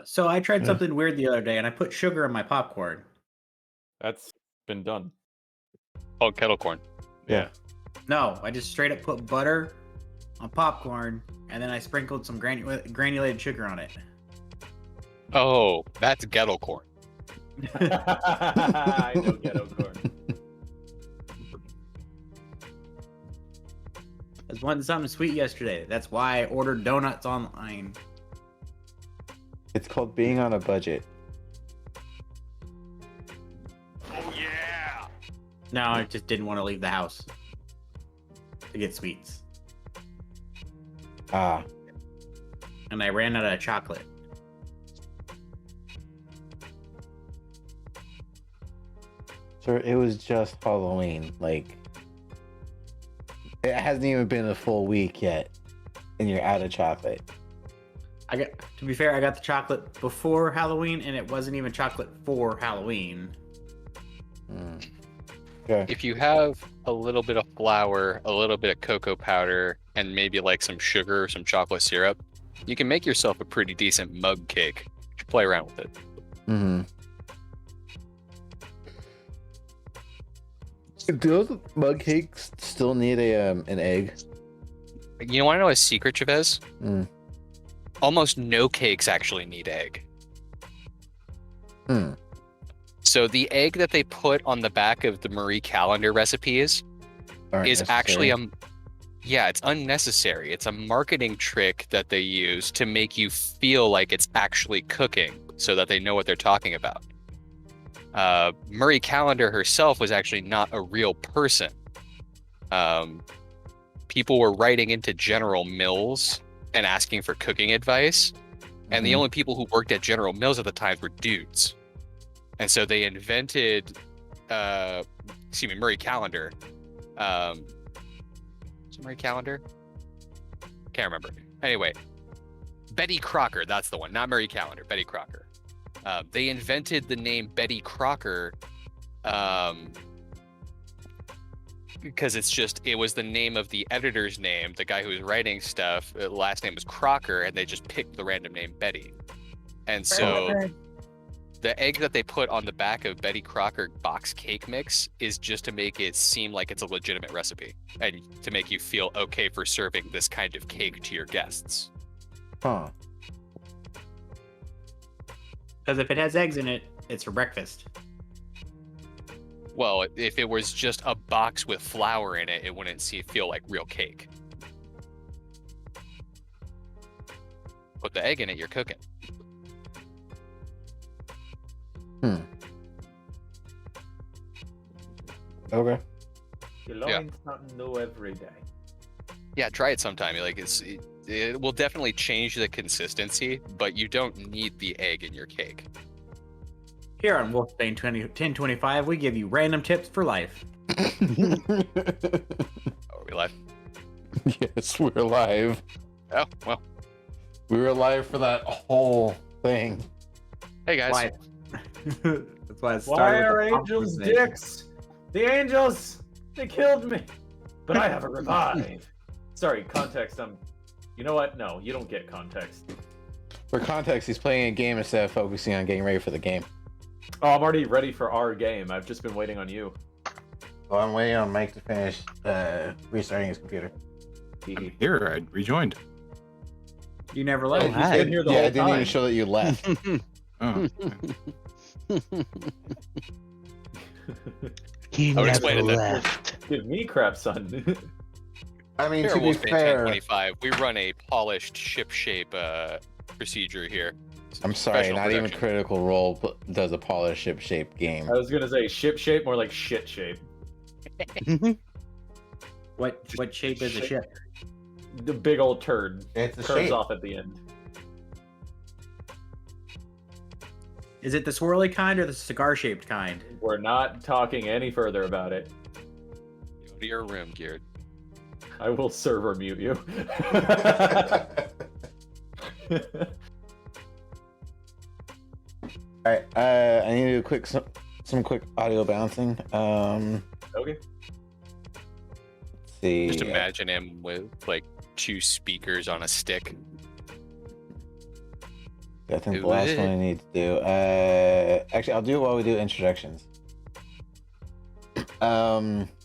So I tried Ugh. something weird the other day, and I put sugar in my popcorn. That's been done. Called kettle corn. Yeah. Yeah. No, I just straight up put butter on popcorn, and then I sprinkled some granulated sugar on it. Oh, that's kettle corn. I know ghetto corn. I was wanting something sweet yesterday. That's why I ordered donuts online. It's called being on a budget. Oh yeah. No, I just didn't want to leave the house to get sweets, Ah, and I ran out of chocolate. so it was just Halloween. Like, it hasn't even been a full week yet, and you're out of chocolate. To be fair, I got the chocolate before Halloween, and it wasn't even chocolate for Halloween. Mm. Okay. If you have a little bit of flour, a little bit of cocoa powder, and maybe like some sugar or some chocolate syrup, you can make yourself a pretty decent mug cake. You should play around with it. Mm-hmm. Do those mug cakes still need an egg? You want to know a secret, Chavez? Mm. Almost no cakes actually need egg. Hmm. So the egg that they put on the back of the Marie Callender recipes Aren't is actually necessary. yeah, it's unnecessary. It's a marketing trick that they use to make you feel like it's actually cooking so that they know what they're talking about. Marie Callender herself was actually not a real person. People were writing into General Mills and asking for cooking advice. And the Mhm. only people who worked at General Mills at the time were dudes. And so they invented, Marie Callender. Is it Marie Callender? Can't remember. Anyway, Betty Crocker, that's the one. Not Marie Callender, Betty Crocker. They invented the name Betty Crocker because it was the name of the editor's name, the guy who was writing stuff. Last name was Crocker, and they just picked the random name Betty. And so the egg that they put on the back of Betty Crocker box cake mix is just to make it seem like it's a legitimate recipe and to make you feel okay for serving this kind of cake to your guests. Huh. Because if it has eggs in it, it's for breakfast. Well, if it was just a box with flour in it, it wouldn't feel like real cake. Put the egg in it, you're cooking. Hmm. Okay. You learn something new every day. Yeah, try it sometime. It will definitely change the consistency, but you don't need the egg in your cake. Here on Wolfbane 1025, we give you random tips for life. Are we live? Yes, we're live. Oh, well. We were live for that whole thing. Hey, guys. Why? That's why it Why started are with the angels conversation. dicks? The angels! They killed me! But I have a revive. Sorry, context. You know what? No, you don't get context. For context, he's playing a game instead of focusing on getting ready for the game. Oh, I'm already ready for our game. I've just been waiting on you. Well, I'm waiting on Mike to finish restarting his computer. Here, I rejoined. You never Oh, left. he's Hi. been here the Yeah, whole I didn't even time. show that you left. Oh, He I would never explain it then. left. Give me crap, son. I mean, Here to at be Wolfbane fair, 1025, we run a polished ship-shape procedure here. I'm sorry, Professional not even production. Critical Role does a polished ship-shaped game. I was gonna say ship shape, more like shit shape. What shape is a ship? The big old turd It's a curves shape. off at the end. Is it the swirly kind or the cigar-shaped kind? We're not talking any further about it. Go to your room, Geared. I will server mute you. Alright, I need to do some quick audio bouncing. Okay. Let's see. Just imagine him with like two speakers on a stick. I think Do the last it. one I need to do. Actually, I'll do it while we do introductions.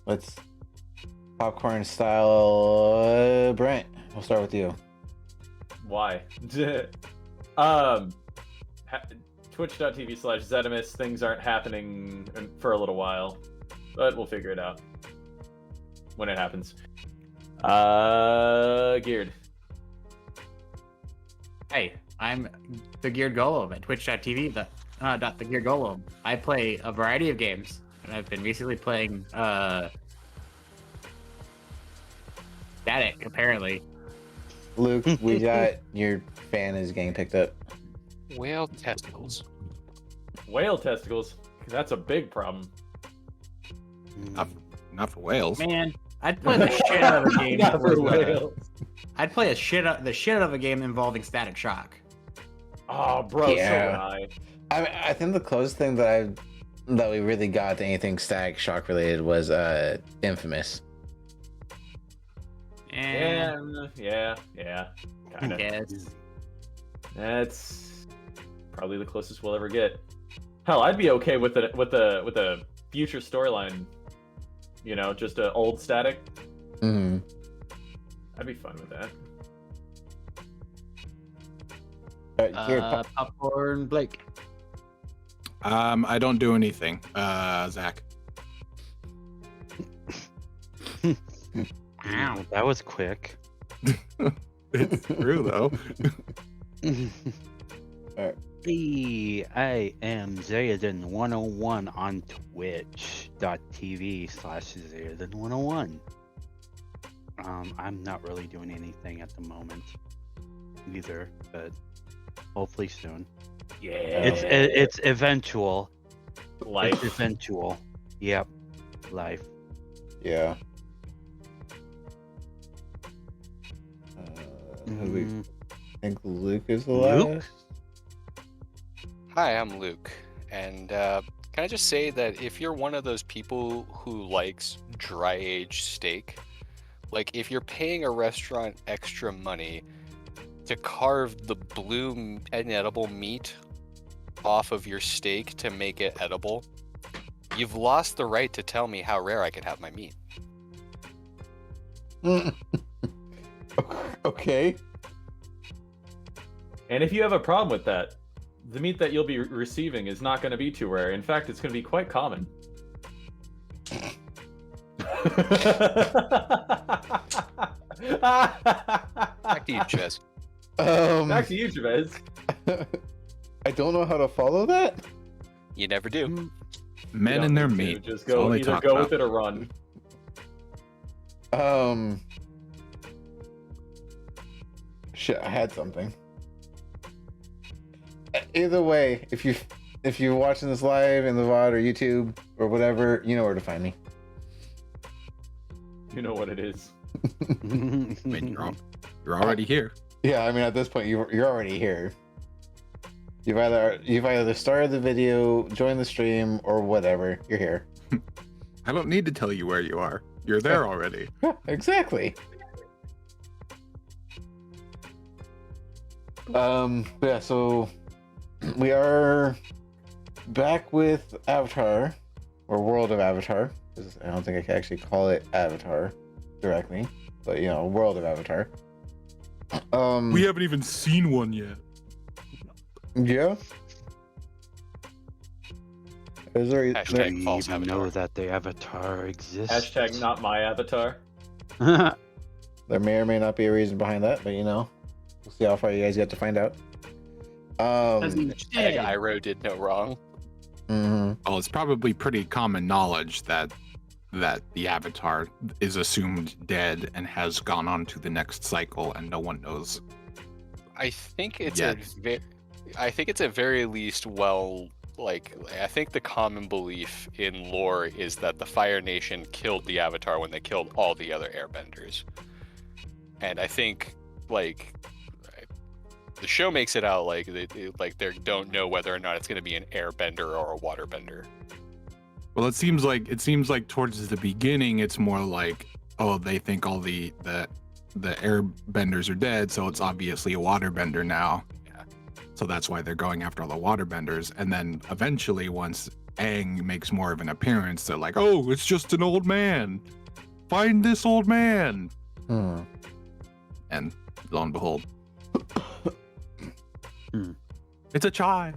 Let's popcorn style. Brent, we'll start with you. Why? Twitch.tv/Zetimus. Things aren't happening for a little while, but we'll figure it out when it happens. Geared. Hey, I'm the Geared Golem at twitch.tv. The Geared Golem. I play a variety of games, and I've been recently playing Static. Apparently, Luke, we got your fan is getting picked up. Whale testicles. Whale testicles. That's a big problem. Not for whales. man, I'd play the shit out of a game. Not for with, whales. I'd play the shit out of a game involving Static Shock. Oh, bro, Yeah. so would I. I think the closest thing that we really got to anything Static Shock related was Infamous. And Yeah. Kind of. guess. That's probably the closest we'll ever get. Hell, I'd be okay with a future storyline. You know, just an old Static. Mm-hmm. I'd be fine with that. Here, Popcorn Blake. I don't do anything. Zach. Ow. That was quick. It's true though. Hey, I am Zayaden101 on twitch.tv/Zayaden101. I'm not really doing anything at the moment either, but hopefully soon. Yeah. It's eventual. life. It's eventual. Yep. Life. Yeah. Who do we Mm, think Luke is the Luke? last? Hi, I'm Luke, and can I just say that if you're one of those people who likes dry-aged steak, like if you're paying a restaurant extra money to carve the blue inedible meat off of your steak to make it edible, you've lost the right to tell me how rare I can have my meat. Okay. And if you have a problem with that, the meat that you'll be receiving is not going to be too rare. In fact, it's going to be quite common. Back to you, Chess. Back to you, Chavez. I don't know how to follow that. You never do. Men You and their don't need to. meat. Just That's all go they either talk go about. with it or run. Shit, I had something. Either way, if you're watching this live in the VOD or YouTube or whatever, you know where to find me. You know what it is. I mean, you're already here. Yeah, I mean at this point you're already here. You've either started the video, joined the stream, or whatever. You're here. I don't need to tell you where you are. You're there already. Yeah, exactly. Yeah, so we are back with Avatar, or World of Avatar, because I don't think I can actually call it Avatar directly, but you know, World of Avatar. We haven't even seen one yet. Yeah. Is there? Hashtag Do false you even avatar. know that the avatar exists? Hashtag not my avatar. There may or may not be a reason behind that, but you know, we'll see how far you guys get to find out. Hashtag Iroh did no wrong. Mhm. Well, it's probably pretty common knowledge that the Avatar is assumed dead and has gone on to the next cycle, and no one knows. I think it's Yes. I think it's at very least I think the common belief in lore is that the Fire Nation killed the Avatar when they killed all the other airbenders. And I think the show makes it out like they don't know whether or not it's going to be an airbender or a waterbender. Well, it seems like towards the beginning, it's more like, oh, they think all the airbenders are dead, so it's obviously a waterbender now. So that's why they're going after all the waterbenders. And then eventually, once Aang makes more of an appearance, they're like, oh, it's just an old man. Find this old man. Hmm. And lo and behold, Hmm. it's a child.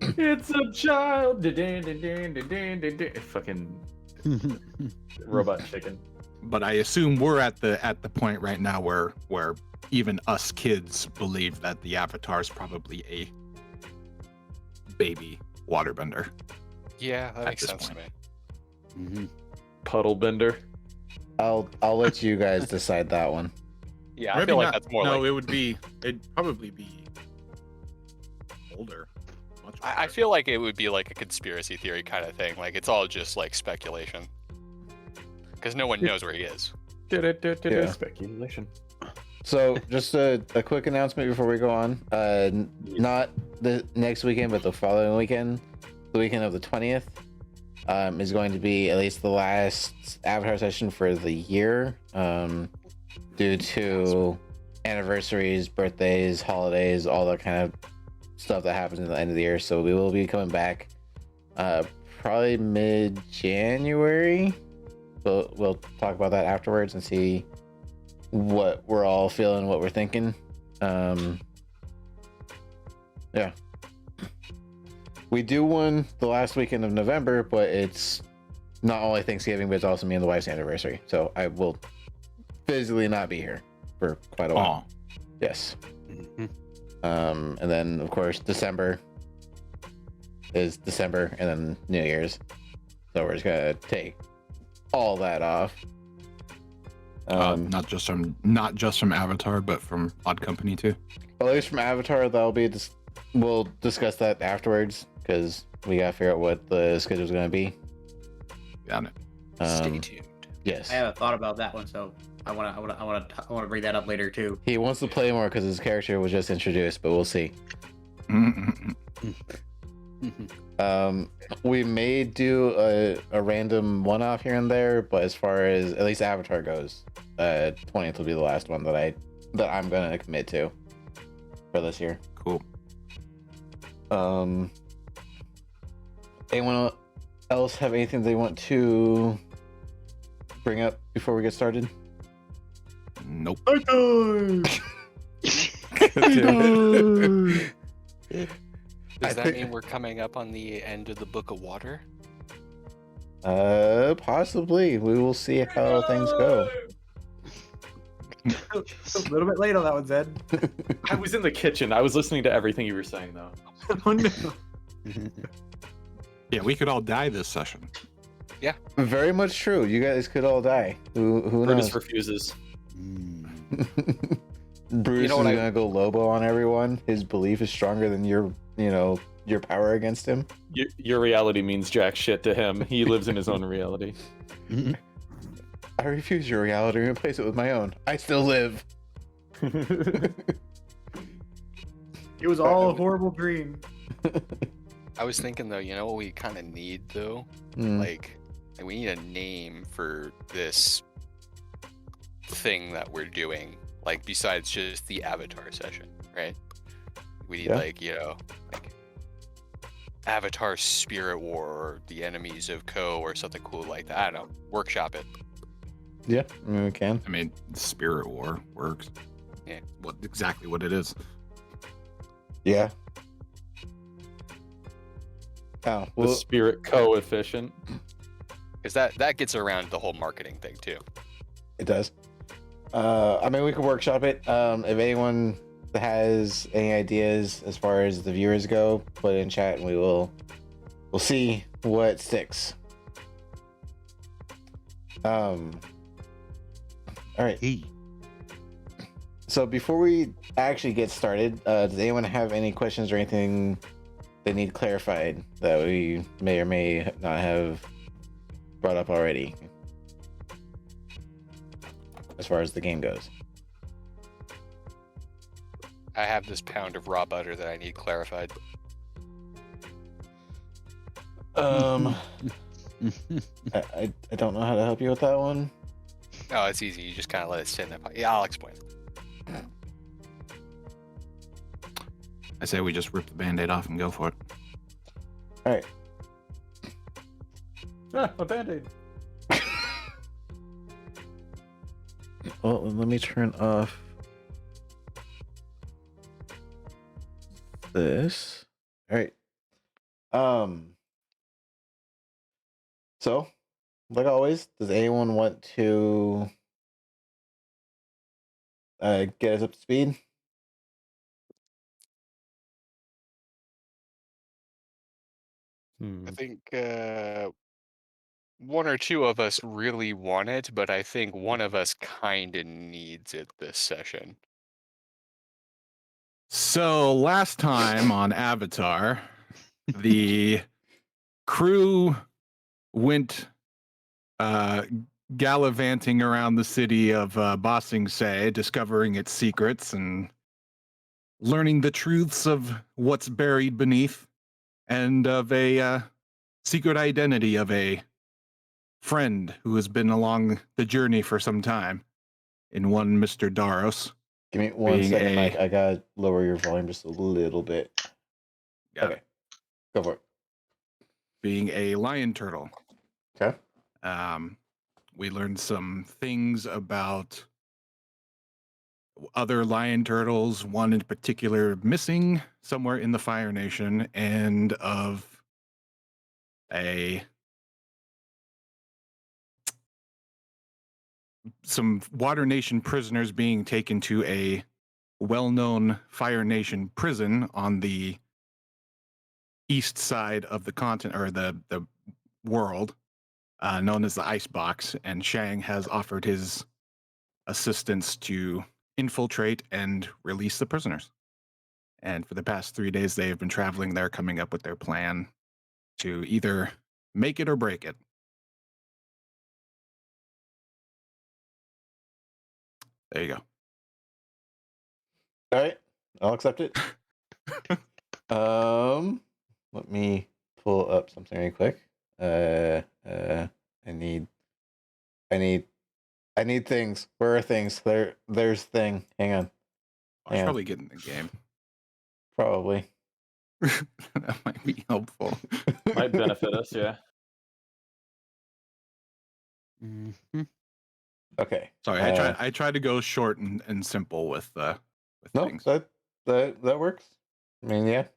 It's a child. Fucking robot chicken. But I assume we're at the point right now where even us kids believe that the Avatar's probably a baby waterbender. Yeah, that At makes this sense to me. point. Mhm. Puddle bender. I'll let you guys decide that one. Yeah, I feel like that's more like. It'd probably be older. Much I feel like it would be like a conspiracy theory kind of thing. Like it's all just like speculation. Because no one knows where he is. Yeah. Speculation. So, just a quick announcement before we go on. Not the next weekend, but the following weekend, the weekend of the 20th, is going to be at least the last Avatar session for the year, due to anniversaries, birthdays, holidays, all that kind of stuff that happens at the end of the year. So we will be coming back probably mid-January. But we'll talk about that afterwards and see what we're all feeling, what we're thinking. Yeah. We do one the last weekend of November, but it's not only Thanksgiving, but it's also me and the wife's anniversary. So I will physically not be here for quite a while. Aw. Yes. Mhm. And then of course December is December, and then New Year's. So we're just gonna take all that off. Not just from Avatar, but from Odd Company too. At least from Avatar, that'll be we'll discuss that afterwards because we gotta figure out what the schedule's gonna be. Got it. Stay tuned. Yes. I haven't thought about that one, so I want to bring that up later too. He wants to play more because his character was just introduced, but we'll see. Mhm. We may do a random one-off here and there, but as far as at least Avatar goes, 20th will be the last one that I'm gonna commit to for this year. Cool. Anyone else have anything they want to bring up before we get started? Nope. Does that think- mean we're coming up on the end of the Book of Water? Possibly. We will see how things go. A little bit late on that one, Zed. I was in the kitchen. I was listening to everything you were saying, though. Oh no. Yeah, we could all die this session. Very much true. You guys could all die. Who Brutus knows? refuses. Mm. Bruce what is I- gonna go Lobo on everyone. His belief is stronger than your power against him. Your reality means jack shit to him. He lives in his own reality. I refuse your reality and replace it with my own. I still live. It was all a horrible dream. I was thinking though, you know what we kind of need though? Hmm. Like we need a name for this thing that we're doing. Like besides just the Avatar session, right? We need Yeah. like Avatar Spirit War or the Enemies of Ko or something cool like that. I don't know. Workshop it. Yeah, I mean, we can. I mean, Spirit War works. Yeah. Exactly what it is. Yeah. Oh, The well, spirit coefficient. Because that gets around the whole marketing thing too. it does. I mean, we could workshop it. If anyone has any ideas as far as the viewers go, put it in chat and we'll see what sticks. All right. Hey. So before we actually get started, does anyone have any questions or anything they need clarified that we may or may not have brought up already as far as the game goes? I have this pound of raw butter that I need clarified. I don't know how to help you with that one. Oh, it's easy. You just kind of let it sit in that pot. Yeah, I'll explain. I say we just rip the band-aid off and go for it. All right. Ah, a band-aid. Well, let me turn off this. All right. So, like always, does anyone want to get us up to speed? Hmm. I think one or two of us really want it, but I think one of us kind of needs it this session. So last time on Avatar, the crew went gallivanting around the city of Ba Sing Se, discovering its secrets and learning the truths of what's buried beneath, and of a secret identity of a friend who has been along the journey for some time, in one Mr. Daros. Give me one Being second, a- Mike. I gotta lower your volume just a little bit. Got Okay, go for it. Being a lion turtle. Okay. We learned some things about other lion turtles, one in particular missing somewhere in the Fire Nation, and of some Water Nation prisoners being taken to a well-known Fire Nation prison on the east side of the continent, or the world, known as the Icebox, and Shang has offered his assistance to infiltrate and release the prisoners. And for the past 3 days, they have been traveling there, coming up with their plan to either make it or break it. There you go. All right, I'll accept it. Let me pull up something really quick. I need things. Where are things? There's thing. Hang on. I should Yeah. probably get in the game. Probably. That might be helpful. Might benefit us, yeah. Mhm. Okay. Sorry, I tried to go short and simple with No, things. that works. I mean, yeah.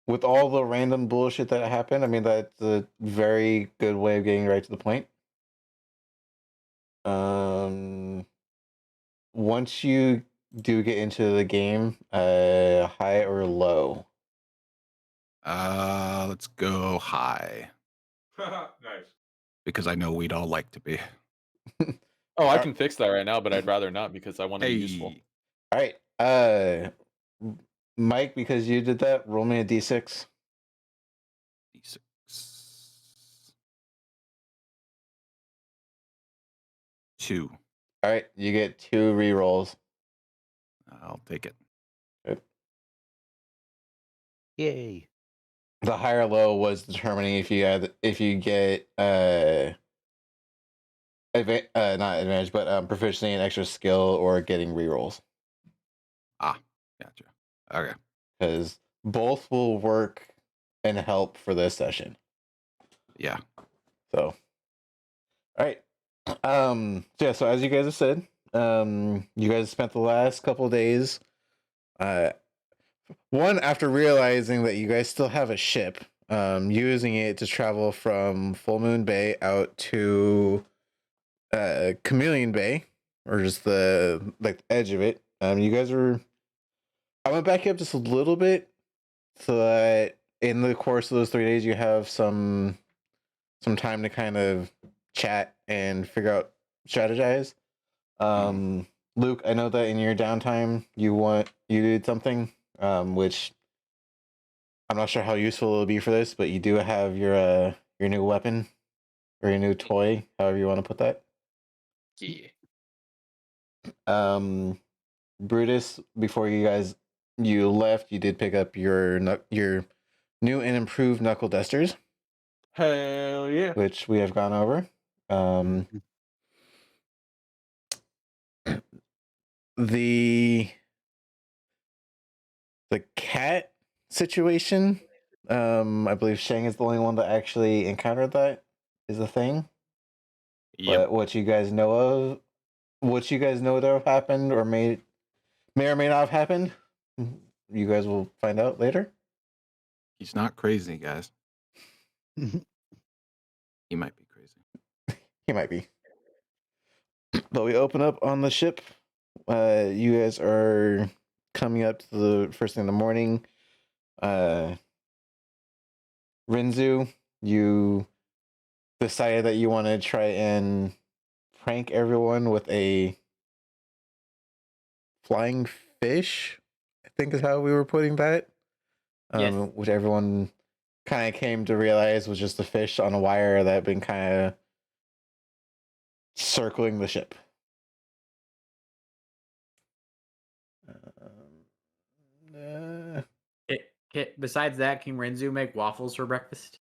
With all the random bullshit that happened, I mean that's a very good way of getting right to the point. Once you do get into the game, high or low? Let's go high, Nice. because I know we'd all like to be. Oh, I can fix that right now, but I'd rather not because I want to be useful. All right. Mike, because you did that, roll me a d6. D6. 2. All right, you get 2 rerolls. I'll take it. Yay. The high or low was determining if you get not advantage, but proficiency in extra skill or getting rerolls. Gotcha. Okay. Because both will work and help for this session. Yeah. So, all right. So as you guys have said, you guys spent the last couple of days, one, after realizing that you guys still have a ship, using it to travel from Full Moon Bay out to Chameleon Bay, or just the edge of it. You guys were. I'm gonna back you up just a little bit, so that in the course of those 3 days you have some time to kind of chat and figure out, strategize. Luke, I know that in your downtime you did something, which I'm not sure how useful it'll be for this, but you do have your new weapon or your new toy, however you want to put that. Yeah. Brutus, before you left, you did pick up your new and improved knuckle dusters, Hell yeah. which we have gone over. The the cat situation. I believe Shang is the only one that actually encountered that is a thing. Yep. But what you guys know of, what you guys know that have happened or may or may not have happened, you guys will find out later. He's not crazy, guys. He might be crazy. He might be. But we open up on the ship. You guys are coming up to the first thing in the morning. Rinzu, you decided that you want to try and prank everyone with a flying fish, I think is how we were putting that. Yes. Which everyone kind of came to realize was just a fish on a wire that had been kind of circling the ship. Besides that, can Renzu make waffles for breakfast?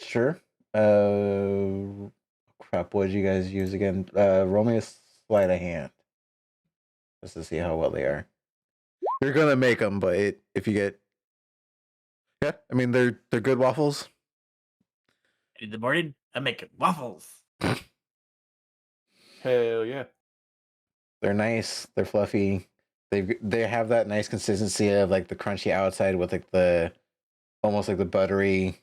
Sure. Crap, what did you guys use again? Roll me a sleight of hand. Just to see how well they are. You're gonna make them, but if you get... Yeah, I mean, they're good waffles. In the morning, I'm making waffles. Hell yeah. They're nice. They're fluffy. They have that nice consistency of like the crunchy outside with like the almost like the buttery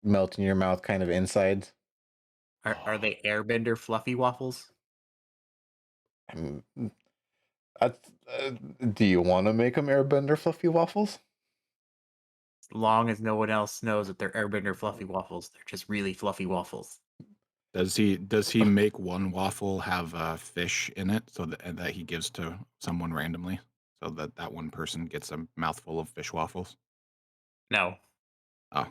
melt in your mouth kind of inside. Are they airbender fluffy waffles? Do you want to make them airbender fluffy waffles? As long as no one else knows that they're airbender fluffy waffles, they're just really fluffy waffles. Does he make one waffle have fish in it so that he gives to someone randomly, so that one person gets a mouthful of fish waffles? No. Oh.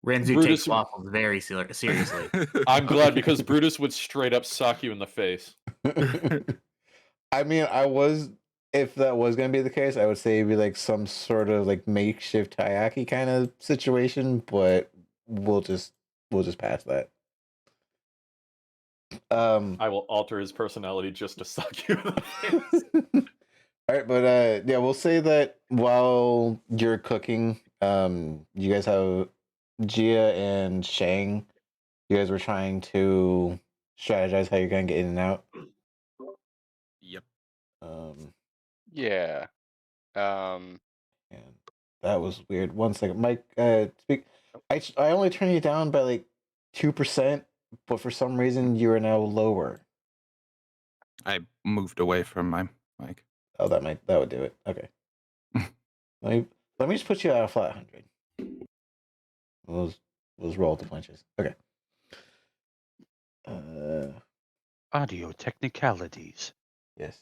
Renzu Brutus- takes waffles very seriously. I'm glad because Brutus would straight up sock you in the face. I mean, if that was gonna be the case, I would say it'd be like some sort of like makeshift taiyaki kind of situation, but we'll just pass that. I will alter his personality just to suck you in the face. All right, but yeah, we'll say that while you're cooking, you guys have Gia and Shang. You guys were trying to strategize how you're gonna get in and out. Yep. Yeah. And that was weird. 1 second, Mike. Speak. I only turned you down by like 2%, but for some reason you are now lower. I moved away from my mic. Oh, that would do it. Okay. let me just put you at a flat 100. We'll roll the punches. Okay. Audio technicalities. Yes.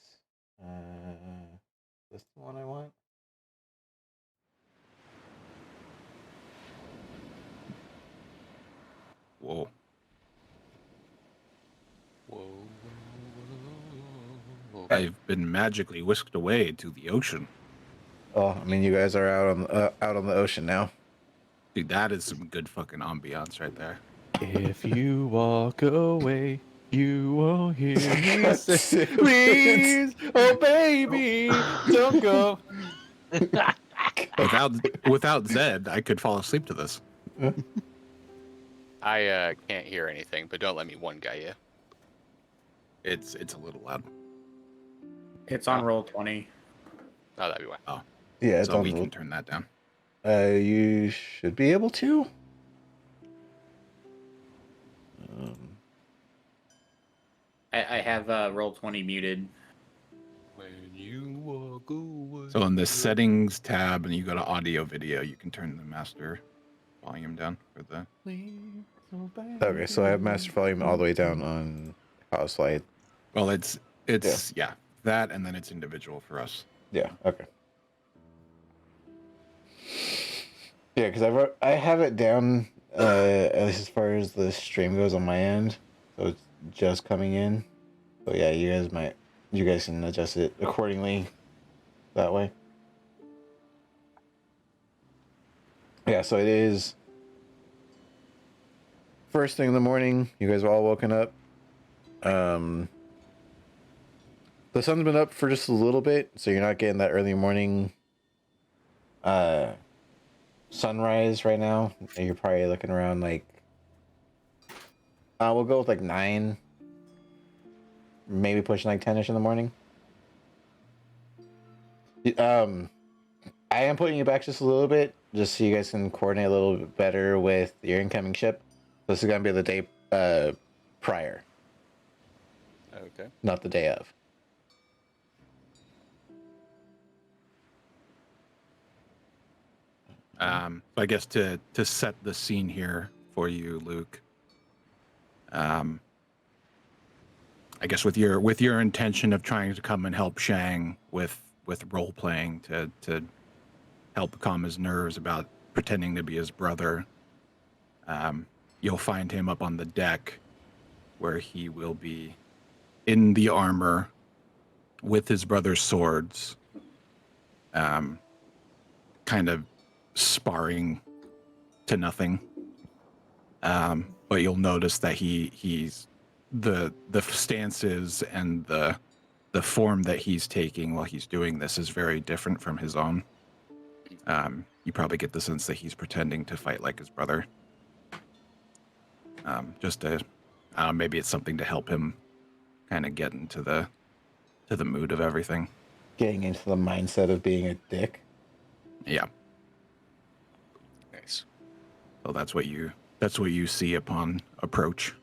This the one I want? Whoa. I've been magically whisked away to the ocean. Oh, I mean, you guys are out on the ocean now. Dude, that is some good fucking ambiance right there. If you walk away, you won't hear me say, Please, oh baby, don't go. Without Zed, I could fall asleep to this. I can't hear anything, but don't let me one guy you. It's a little loud. It's on roll 20. Oh, that'd be why. Yeah, it's So on we the. can turn that down. You should be able to. I have roll 20 muted. When you walk away. So in the settings tab, and you go to audio video, you can turn the master volume down for the. Okay, so I have master volume all the way down on House Light. Well, it's yeah, that, and then it's individual for us. Yeah. Okay. Yeah, because I have it down at least as far as the stream goes on my end, so it's just coming in. But yeah, you guys can adjust it accordingly that way. Yeah, so it is first thing in the morning. You guys are all woken up. The The sun's been up for just a little bit, so you're not getting that early morning sunrise right now. And you're probably looking around like we'll go with like 9, maybe pushing like 10ish in the morning. I am putting you back just a little bit, just so you guys can coordinate a little bit better with your incoming ship. This is gonna be the day prior, Okay. not the day of. I guess to set the scene here for you, Luke. I guess with your intention of trying to come and help Shang with role playing to help calm his nerves about pretending to be his brother, you'll find him up on the deck, where he will be in the armor with his brother's swords, kind of sparring to nothing. But you'll notice that he's the stances and the form that he's taking while he's doing this is very different from his own. You probably get the sense that he's pretending to fight like his brother. Just to, maybe it's something to help him kind of get into the mood of everything. Getting into the mindset of being a dick. Yeah. Nice. So that's what you see upon approach.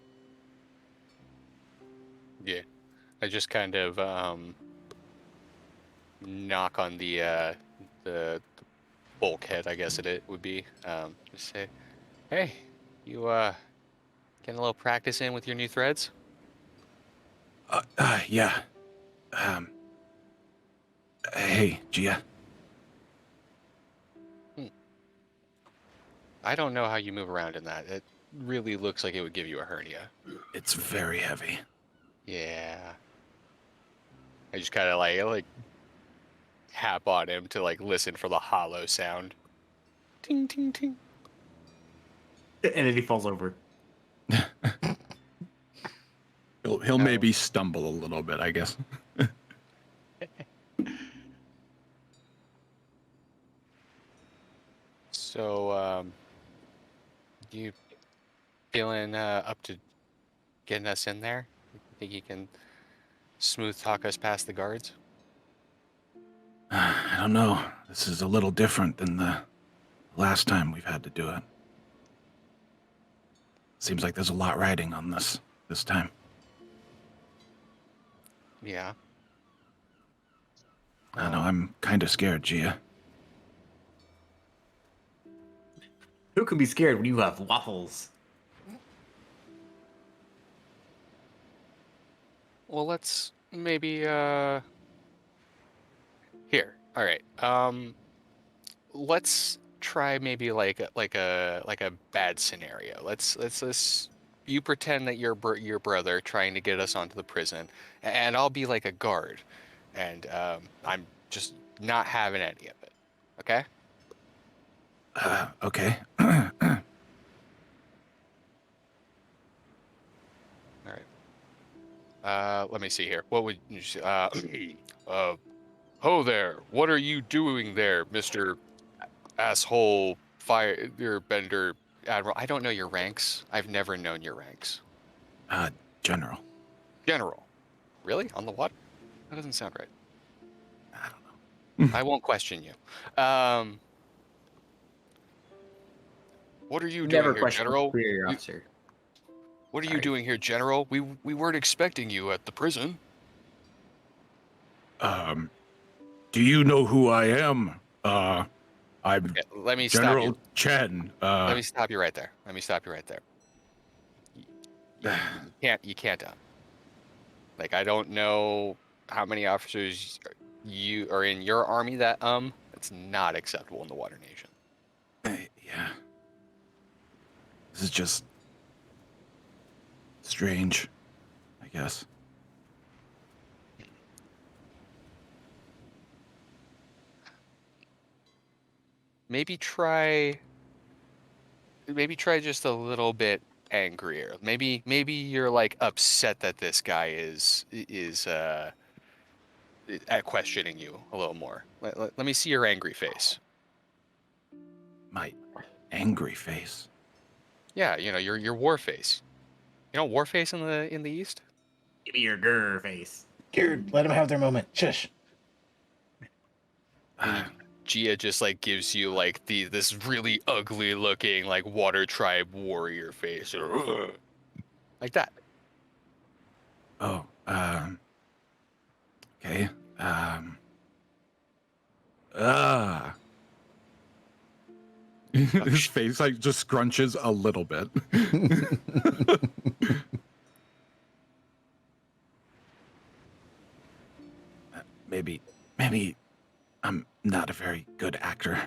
Yeah. I just kind of knock on the bulkhead, I guess it would be. Just say, "Hey, you getting a little practice in with your new threads?" Yeah. Hey, Gia. I don't know how you move around in that. It really looks like it would give you a hernia. It's very heavy. Yeah. I just kind of like tap on him to like listen for the hollow sound. Ting ting ting. And then he falls over. He'll maybe stumble a little bit, I guess. So, you feeling up to getting us in there? Think you can smooth talk us past the guards? I don't know. This is a little different than the last time we've had to do it. Seems like there's a lot riding on this time. Yeah. I know, I'm kind of scared, Gia. Who can be scared when you have waffles? Well, let's maybe here. All right. Let's try maybe like a bad scenario. Let's you pretend that you're your brother trying to get us onto the prison, and I'll be like a guard, and I'm just not having any of it. Okay? Okay. All right. Let me see here. What would you say? Ho there. What are you doing there, Mr. Asshole Firebender Admiral? I don't know your ranks. I've never known your ranks. General. General. Really? On the what? That doesn't sound right. I don't know. I won't question you. What are you Never doing here, question General? superior officer. What are you Sorry. doing here, General? We weren't expecting you at the prison. Do you know who I am? I'm Yeah, let me stop General you. Chen. Let me stop you right there. You can't. Like, I don't know how many officers you are in your army that it's not acceptable in the Water Nation. Yeah. This is just strange, I guess. Maybe try just a little bit angrier. Maybe you're like upset that this guy is at questioning you a little more. Let me see your angry face. My angry face. Yeah, your war face. You know war face in the East? Give me your grr face. Geared, let them have their moment. Shush. And Gia just like gives you like this really ugly looking like water tribe warrior face. Like that. Oh, okay. His face like just scrunches a little bit. maybe I'm not a very good actor.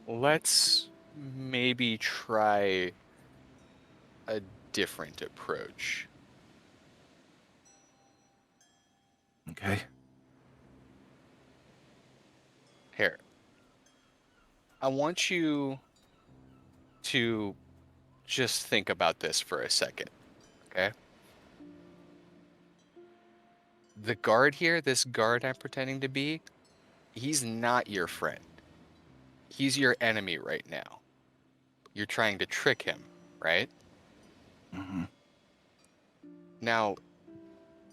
Let's maybe try a different approach. Okay. Here. I want you to just think about this for a second, okay? The guard here, this guard I'm pretending to be, he's not your friend. He's your enemy right now. You're trying to trick him, right? Hmm. Now,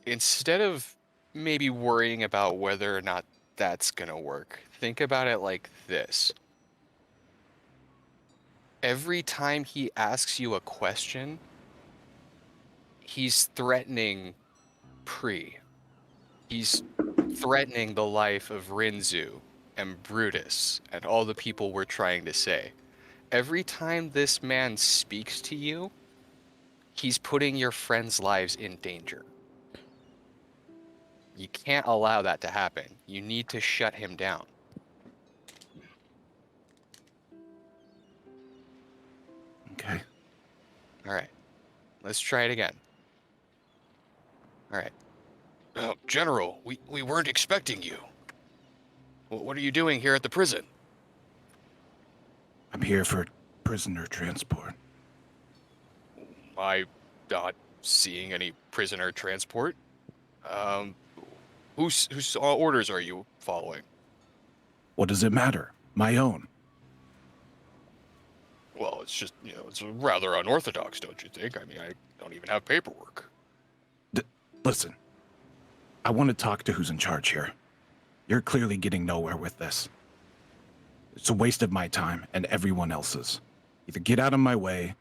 instead of maybe worrying about whether or not that's gonna work, think about it like this. Every time he asks you a question, he's threatening Pri. He's threatening the life of Rinzu and Brutus and all the people we're trying to say. Every time this man speaks to you, he's putting your friends' lives in danger. You can't allow that to happen. You need to shut him down. Okay. All right. Let's try it again. All right. General, we weren't expecting you. What are you doing here at the prison? I'm here for prisoner transport. I'm not seeing any prisoner transport. Whose orders are you following? What does it matter? My own. Well, it's just, it's rather unorthodox, don't you think? I mean, I don't even have paperwork. Listen, I want to talk to who's in charge here. You're clearly getting nowhere with this. It's a waste of my time and everyone else's. Either get out of my way.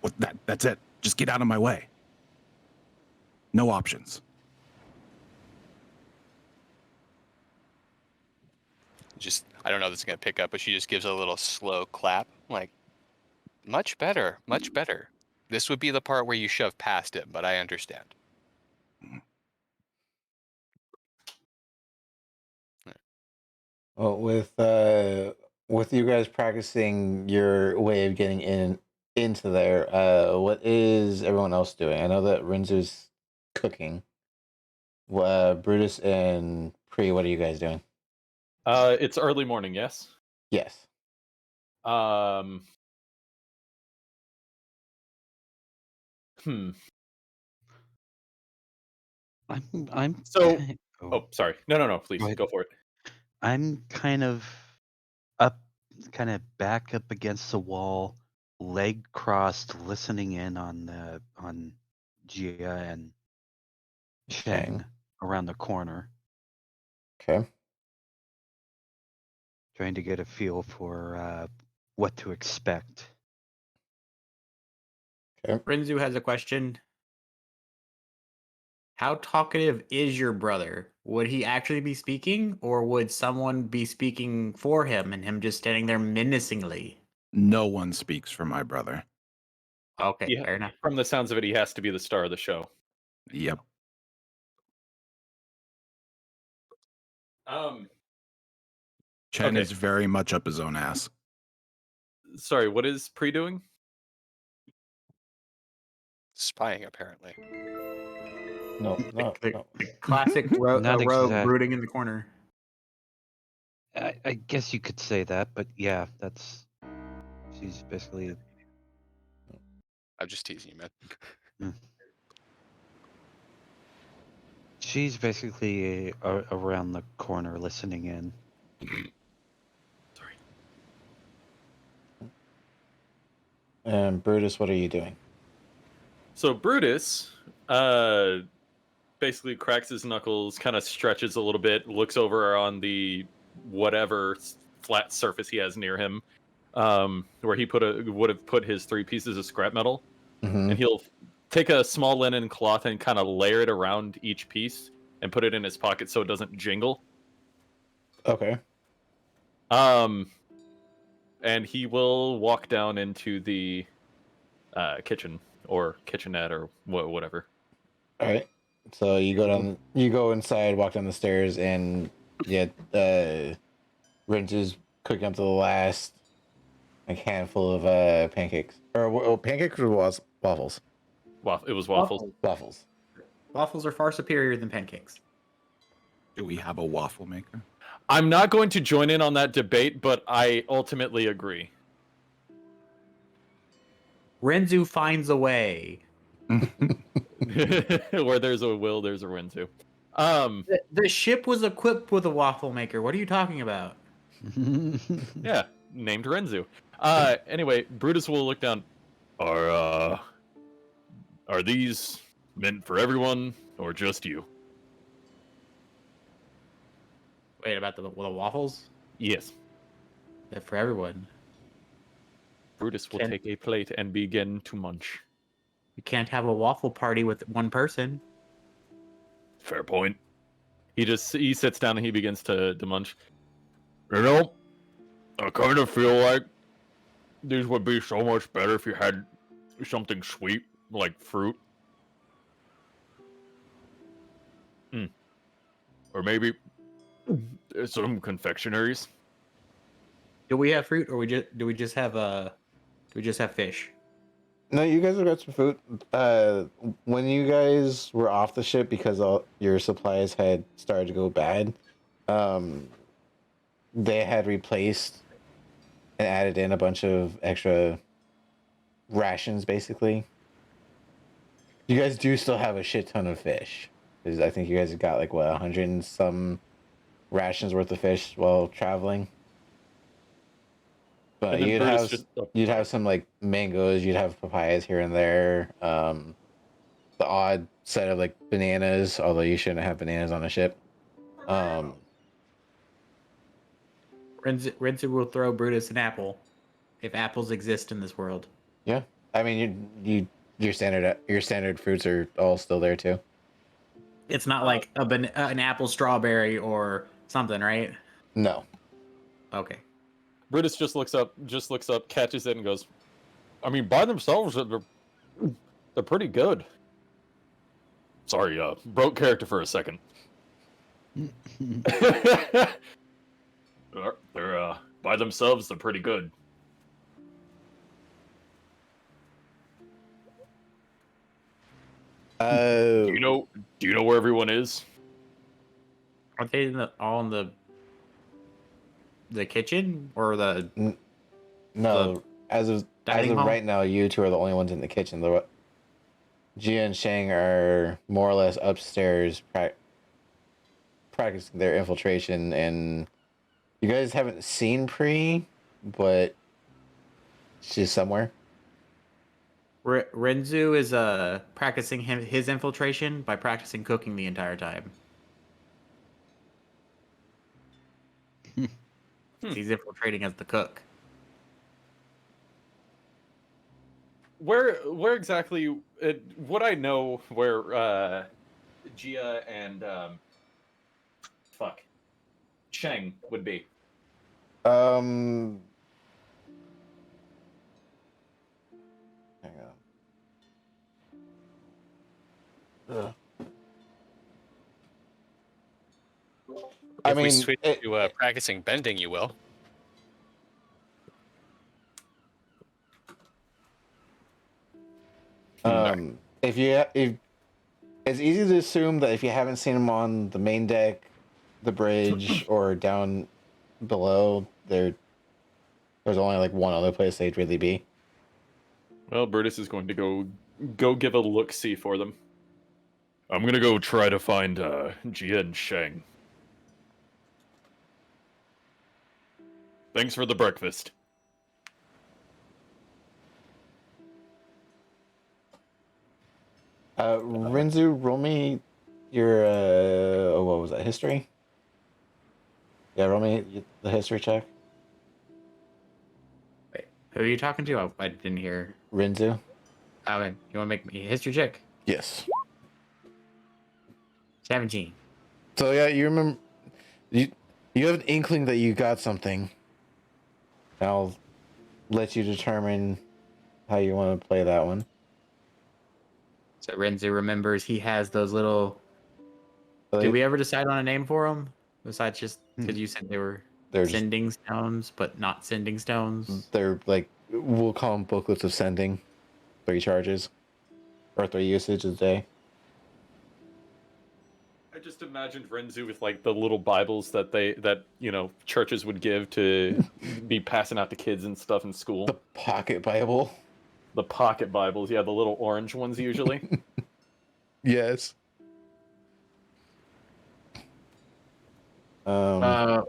Well, that's it. Just get out of my way. No options. Just, I don't know if this is going to pick up, but she just gives a little slow clap. Like, much better, much better. This would be the part where you shove past him, but I understand. Well, with you guys practicing your way of getting into there, what is everyone else doing? I know that Rinzu's cooking. Brutus and Pri, what are you guys doing? It's early morning, yes. Yes. Um. Hmm. I'm So- ki- Oh, sorry. No. Please Go ahead. go for it. I'm kind of back up against the wall, leg crossed, listening in on Gia and Cheng around the corner, Okay. trying to get a feel for what to expect. Rinzu has a question. How talkative is your brother? Would he actually be speaking, or would someone be speaking for him and him just standing there menacingly? No one speaks for my brother. Okay, Yeah. fair enough. From the sounds of it, he has to be the star of the show. Yep. Chen Okay. is very much up his own ass. Sorry, what is Pri doing? Spying, apparently. No. The classic Not rogue exact- brooding in the corner. I guess you could say that, but yeah, she's basically I'm just teasing you, man. She's basically around the corner listening in. Sorry. And Brutus, what are you doing? So Brutus, basically cracks his knuckles, kind of stretches a little bit, looks over on the whatever flat surface he has near him, where he would have put his 3 pieces of scrap metal, Mm-hmm. and he'll take a small linen cloth and kind of layer it around each piece and put it in his pocket so it doesn't jingle. Okay. And he will walk down into the kitchen or kitchenette or whatever. All right. So you go inside, walk down the stairs, and Rince's cooking up to the last handful of pancakes or pancakes or waffles. It was waffles. Waffles. Waffles are far superior than pancakes. Do we have a waffle maker? I'm not going to join in on that debate, but I ultimately agree. Renzu finds a way. Where there's a will, there's a win too. The ship was equipped with a waffle maker. What are you talking about? Yeah, named Renzu. Anyway, Brutus will look down. Are these meant for everyone or just you? Wait, about the waffles? Yes. They're for everyone. Brutus will Can- take a plate and begin to munch. You can't have a waffle party with one person. Fair point. He sits down and he begins to munch. You know, I kind of feel like these would be so much better if you had something sweet, like fruit. Or maybe some confectionaries. Do we have fruit, or do we just have fish? No, you guys have got some food. When you guys were off the ship because all your supplies had started to go bad, they had replaced and added in a bunch of extra rations, basically. You guys do still have a shit ton of fish. 'Cause I think you guys have got like 100 and some rations worth of fish while traveling. But And then you'd Brutus have just- you'd have some like mangoes, you'd have papayas here and there. The odd set of like bananas, although you shouldn't have bananas on a ship. Renzu will throw Brutus an apple, if apples exist in this world. Yeah, I mean your standard fruits are all still there too. It's not like an apple strawberry or something, right? No, Okay. Brutus just looks up, catches it, and goes, I mean, by themselves, they're pretty good. Sorry, broke character for a second. They're by themselves, they're pretty good. Do you know where everyone is? Aren't they all in the kitchen or the? no. As of dining hall? right now, you two are the only ones in the kitchen. The Gia and Shang are more or less upstairs practicing their infiltration, and you guys haven't seen Pri, but she's somewhere. Renzu is practicing his infiltration by practicing cooking the entire time. He's infiltrating as the cook. Where exactly would I know where Gia and Shang would be? Hang on. I If we mean, switch to practicing bending, you will. if it's easy to assume that if you haven't seen them on the main deck, the bridge, or down below, there's only like one other place they'd really be. Well, Brutus is going to go give a look-see for them. I'm gonna go try to find Jia and Shang. Thanks for the breakfast. Renzu, roll me your what was that? History? Yeah, roll me the history check. Wait, who are you talking to? I didn't hear. Renzu. Okay, you want to make me a history check? Yes. 17. So yeah, you remember you have an inkling that you got something. I'll let you determine how you want to play that one. So Renzu remembers he has those little. Did we ever decide on a name for them? Besides just because you said they were They're just, sending stones, but not sending stones. they're like, we'll call them booklets of sending. 3 charges or 3 usage a day. I just imagined Renzu with like the little Bibles that churches would give to be passing out to kids and stuff in school. The pocket Bible. The pocket Bibles, yeah, the little orange ones usually. Yes. No,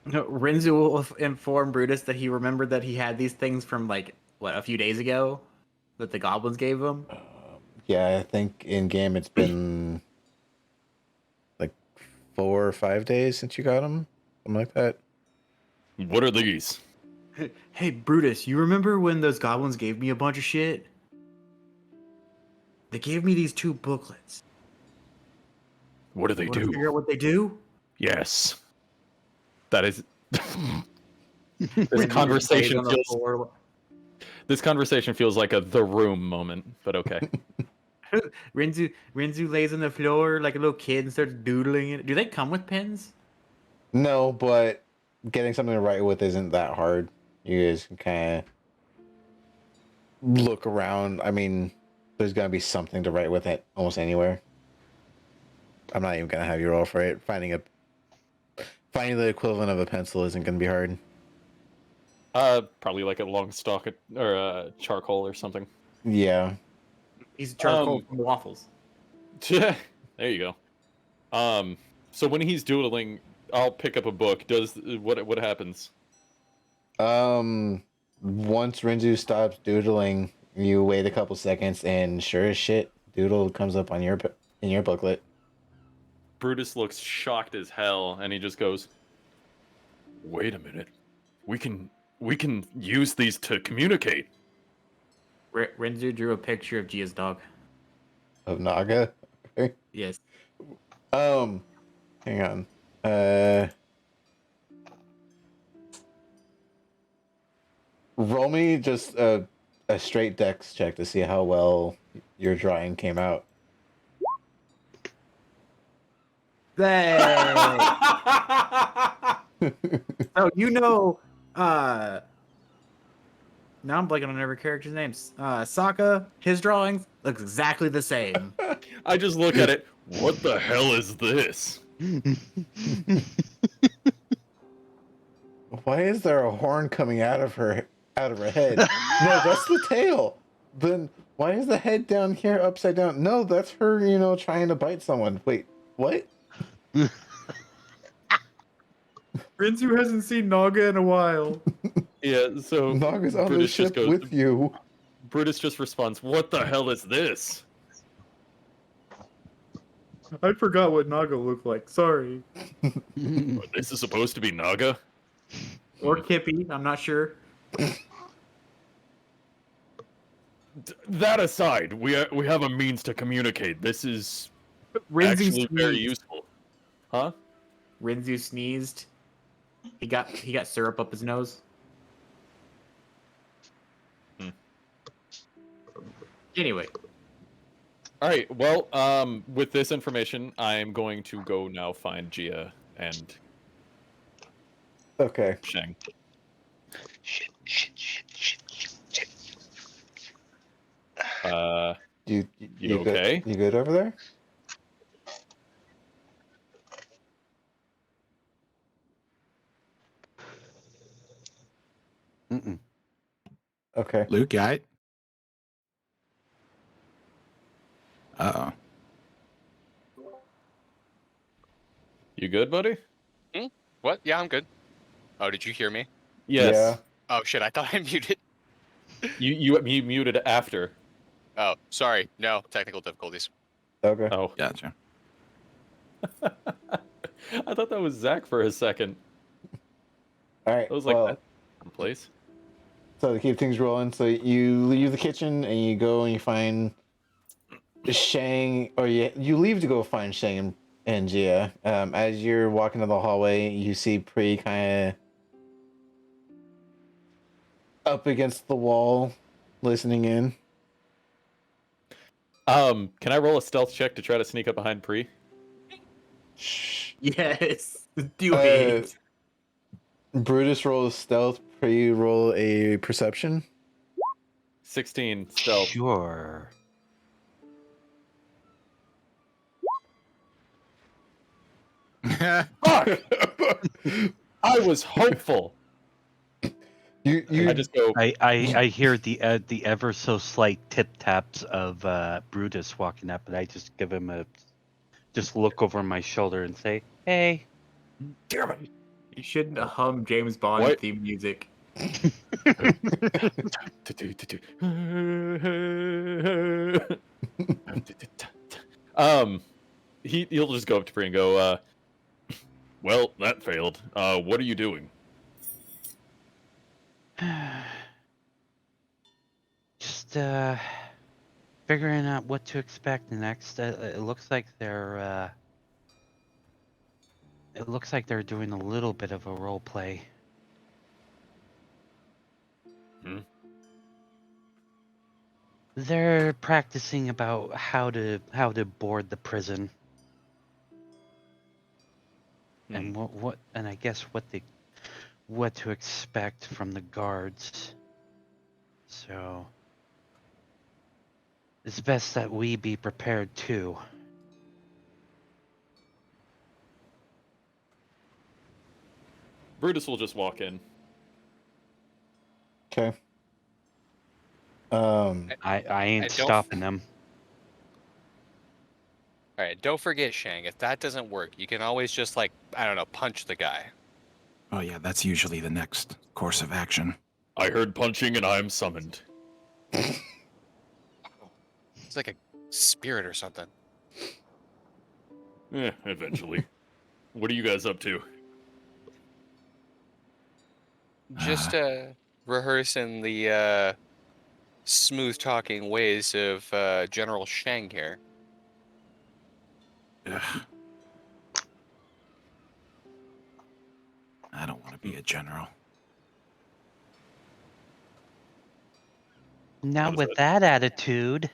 Renzu will inform Brutus that he remembered that he had these things from like a few days ago that the goblins gave him. Yeah, I think in game it's been like 4 or 5 days since you got them, something like that. What are these? Hey Brutus, you remember when those goblins gave me a bunch of shit? They gave me these 2 booklets. What do they Want to do? figure out what they do? Yes. That is. This Renzu conversation lays on the feels. floor. This conversation feels like a The Room moment, but okay. Renzu lays on the floor like a little kid and starts doodling it. Do they come with pens? No, but getting something to write with isn't that hard. You guys can kind of look around. I mean, there's gonna be something to write with it almost anywhere. I'm not even gonna have you roll for it. Finding the equivalent of a pencil isn't gonna be hard. Probably like a long stalk or a charcoal or something. Yeah. He's charcoal from waffles. There you go. So when he's doodling, I'll pick up a book. What happens? Once Renzu stops doodling, you wait a couple seconds, and sure as shit, doodle comes up on in your booklet. Brutus looks shocked as hell, and he just goes, "Wait a minute, we can use these to communicate." Renzu drew a picture of Gia's dog. Of Naga. Okay. Yes. Hang on. Roll me just a straight dex check to see how well your drawing came out. Hey! So now I'm blanking on every character's names. Sokka, his drawings looks exactly the same. I just look at it. What the hell is this? Why is there a horn coming out of her head? No, that's the tail. Then why is the head down here upside down? No, that's her, trying to bite someone. Wait, what? Renzu hasn't seen Naga in a while. Yeah, so Naga's on the Brutus just ship goes, with you. Brutus just responds, "What the hell is this?" I forgot what Naga looked like. Sorry. This is supposed to be Naga? Or Kippy, I'm not sure. That aside, we have a means to communicate. This is Renzu actually very sneezed. useful. Huh? Renzu sneezed. He got syrup up his nose. Anyway. All right. Well, with this information, I'm going to go now find Gia and Okay. Shang. Shit, shit, shit, shit, shit, shit. You You good? okay? You good over there? Mm-mm. Okay. Luke, you all right? Uh-oh. You good, buddy? What? Yeah, I'm good. Oh, did you hear me? Yes. Oh shit, I thought I muted. You muted after. Oh, sorry. No, technical difficulties. Yeah. Okay. Oh. Gotcha. I thought that was Zach for a second. All right. I was like, well, that's place. so to keep things rolling, so you leave the kitchen and you go and you find Shang, or you leave to go find Shang and Jia. As you're walking down the hallway, you see Pri kind of up against the wall, listening in. Can I roll a stealth check to try to sneak up behind Pri? Shh. Yes. Do Uh, it. Brutus rolls stealth. Pri roll a perception. 16 stealth. Sure. Fuck! I was hopeful. You I just go. I hear the ever so slight tip taps of Brutus walking up, and I just give him a just look over my shoulder and say, "Hey." Damn it! You shouldn't hum James Bond What? theme music. He'll just go up to Pri and go, well, that failed. What are you doing? Just figuring out what to expect next. It looks like they're doing a little bit of a role play. Hmm? They're practicing about how to board the prison. And what and I guess what to expect from the guards. So it's best that we be prepared too. Brutus will just walk in. okay? I ain't don't- stopping them. All right, don't forget, Shang. If that doesn't work, you can always just like I don't know, punch the guy. Oh yeah, that's usually the next course of action. I heard punching and I am summoned. It's like a spirit or something. Eventually. What are you guys up to? Just rehearsing the smooth talking ways of General Shang here. Ugh. I don't want to be a general. Now does with that- that attitude,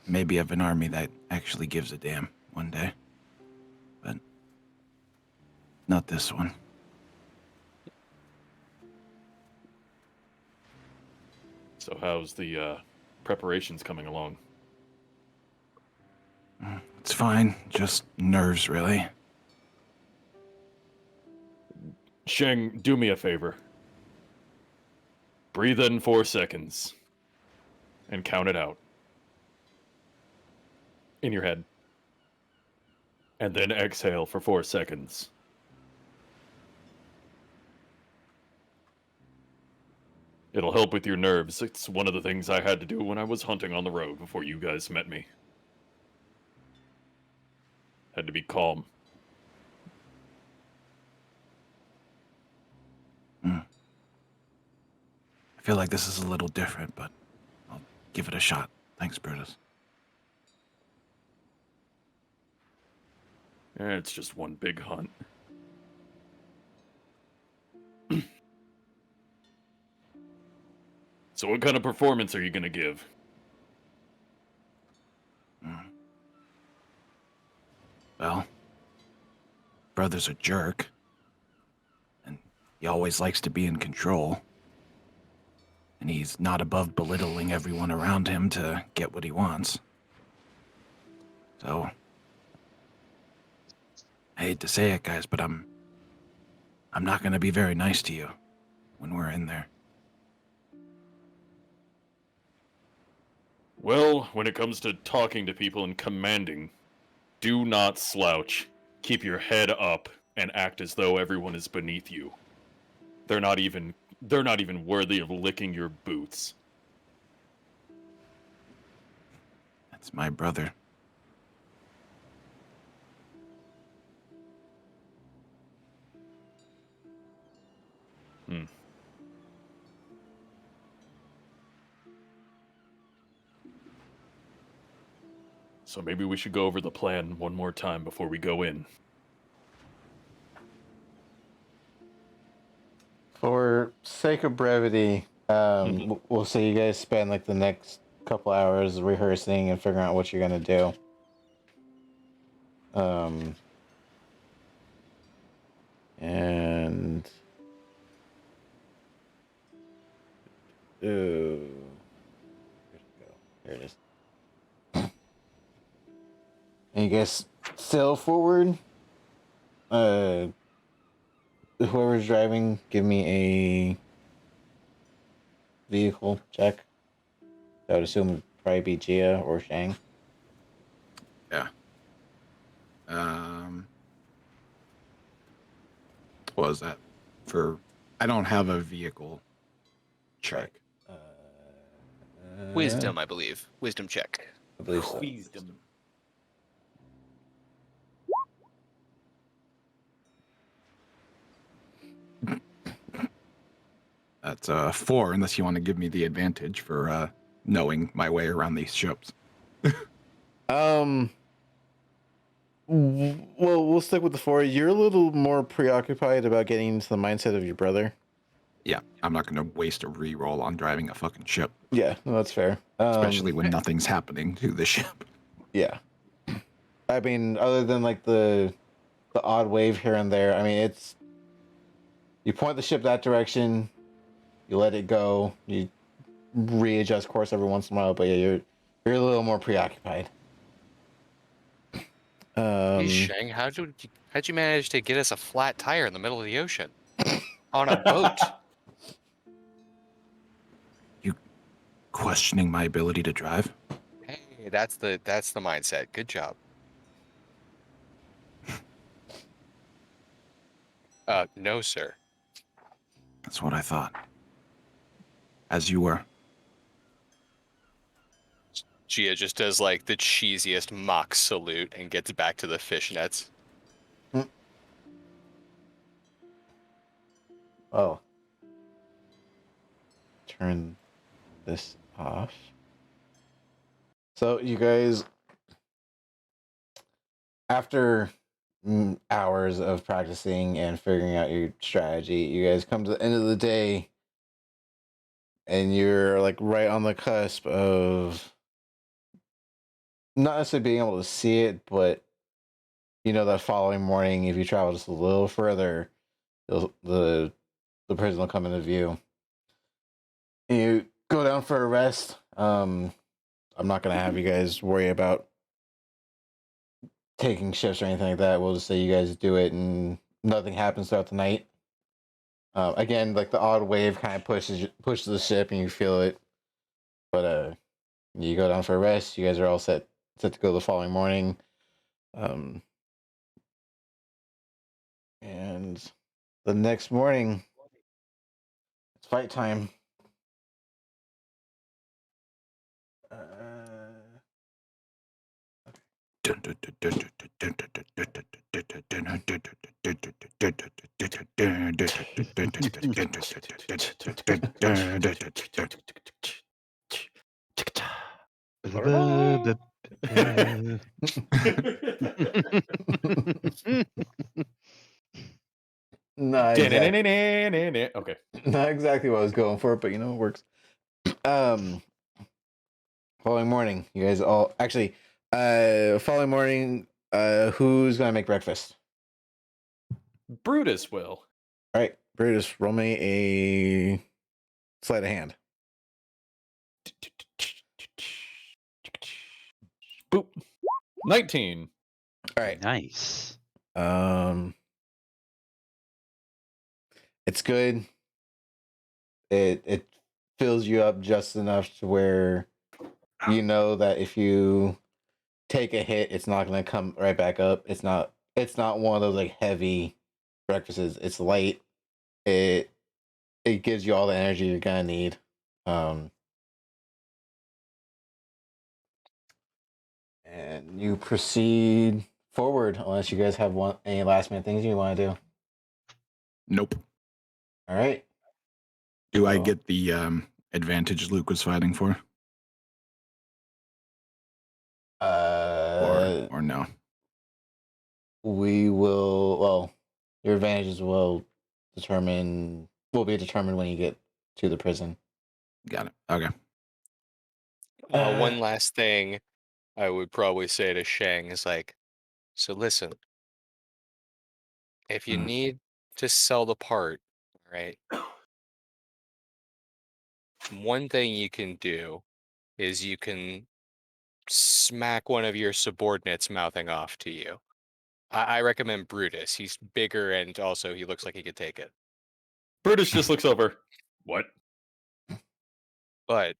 Maybe of an army that actually gives a damn one day. But not this one. So how's the preparations coming along? It's fine. Just nerves, really. Shang, do me a favor. Breathe in 4 seconds. And count it out. In your head. And then exhale for 4 seconds. It'll help with your nerves. It's one of the things I had to do when I was hunting on the road before you guys met me. Had to be calm. I feel like this is a little different, but I'll give it a shot. Thanks, Brutus. It's just one big hunt. So what kind of performance are you gonna give? Well, brother's a jerk. And he always likes to be in control. And he's not above belittling everyone around him to get what he wants. So, I hate to say it, guys, but I'm not gonna be very nice to you when we're in there. Well, when it comes to talking to people and commanding, do not slouch. Keep your head up and act as though everyone is beneath you. They're not even worthy of licking your boots. That's my brother. So maybe we should go over the plan one more time before we go in. For sake of brevity, we'll say you guys spend like the next couple hours rehearsing and figuring out what you're gonna do. And where'd it go? There it is. And you guys sail forward. Whoever's driving, give me a vehicle check. I would assume it'd probably be Gia or Shang. Yeah. What was that? I don't have a vehicle check. Wisdom, I believe. Wisdom check. I believe so. Wisdom. That's 4, unless you want to give me the advantage for knowing my way around these ships. Well, we'll stick with the 4. You're a little more preoccupied about getting into the mindset of your brother. Yeah, I'm not going to waste a reroll on driving a fucking ship, Yeah, no, that's fair. especially when nothing's happening to the ship. Yeah. I mean, other than like the odd wave here and there, I mean, it's you point the ship that direction, you let it go, you readjust course every once in a while, but yeah, you're a little more preoccupied. Hey, Shang, how'd you manage to get us a flat tire in the middle of the ocean on a boat? You questioning my ability to drive? Hey, that's the mindset. Good job. No, sir. That's what I thought. As you were. Gia just does like the cheesiest mock salute and gets back to the fishnets. Oh. Turn this off. So you guys, after hours of practicing and figuring out your strategy, you guys come to the end of the day and you're like right on the cusp of not necessarily being able to see it, but you know that following morning, if you travel just a little further, the prison will come into view. You go down for a rest. I'm not gonna have you guys worry about taking shifts or anything like that. We'll just say you guys do it and nothing happens throughout the night. Again, like the odd wave kind of pushes the ship and you feel it, but you go down for a rest. You guys are all set to go the following morning. And the next morning, it's fight time. Not exactly, Okay. not exactly what I was going for, but you know it works. Following morning, you guys all actually. Following morning, who's gonna make breakfast? Brutus will. All right, Brutus, roll me a sleight of hand. Boop. 19. All right. Nice. It's good. It fills you up just enough to where you know that if you take a hit, it's not gonna come right back up. It's not one of those like heavy breakfasts. It's light. It gives you all the energy you're gonna need. And you proceed forward unless you guys have any last minute things you want to do. Nope. All right. Do I Well. get the advantage Luke was fighting for, or no? We will. Well, your advantages will be determined when you get to the prison. Got it. Okay. One last thing I would probably say to Shang is like, so listen, if you Mm. need to sell the part, right? One thing you can do is you can smack one of your subordinates mouthing off to you. I recommend Brutus. He's bigger and also he looks like he could take it. Brutus just looks over. What? But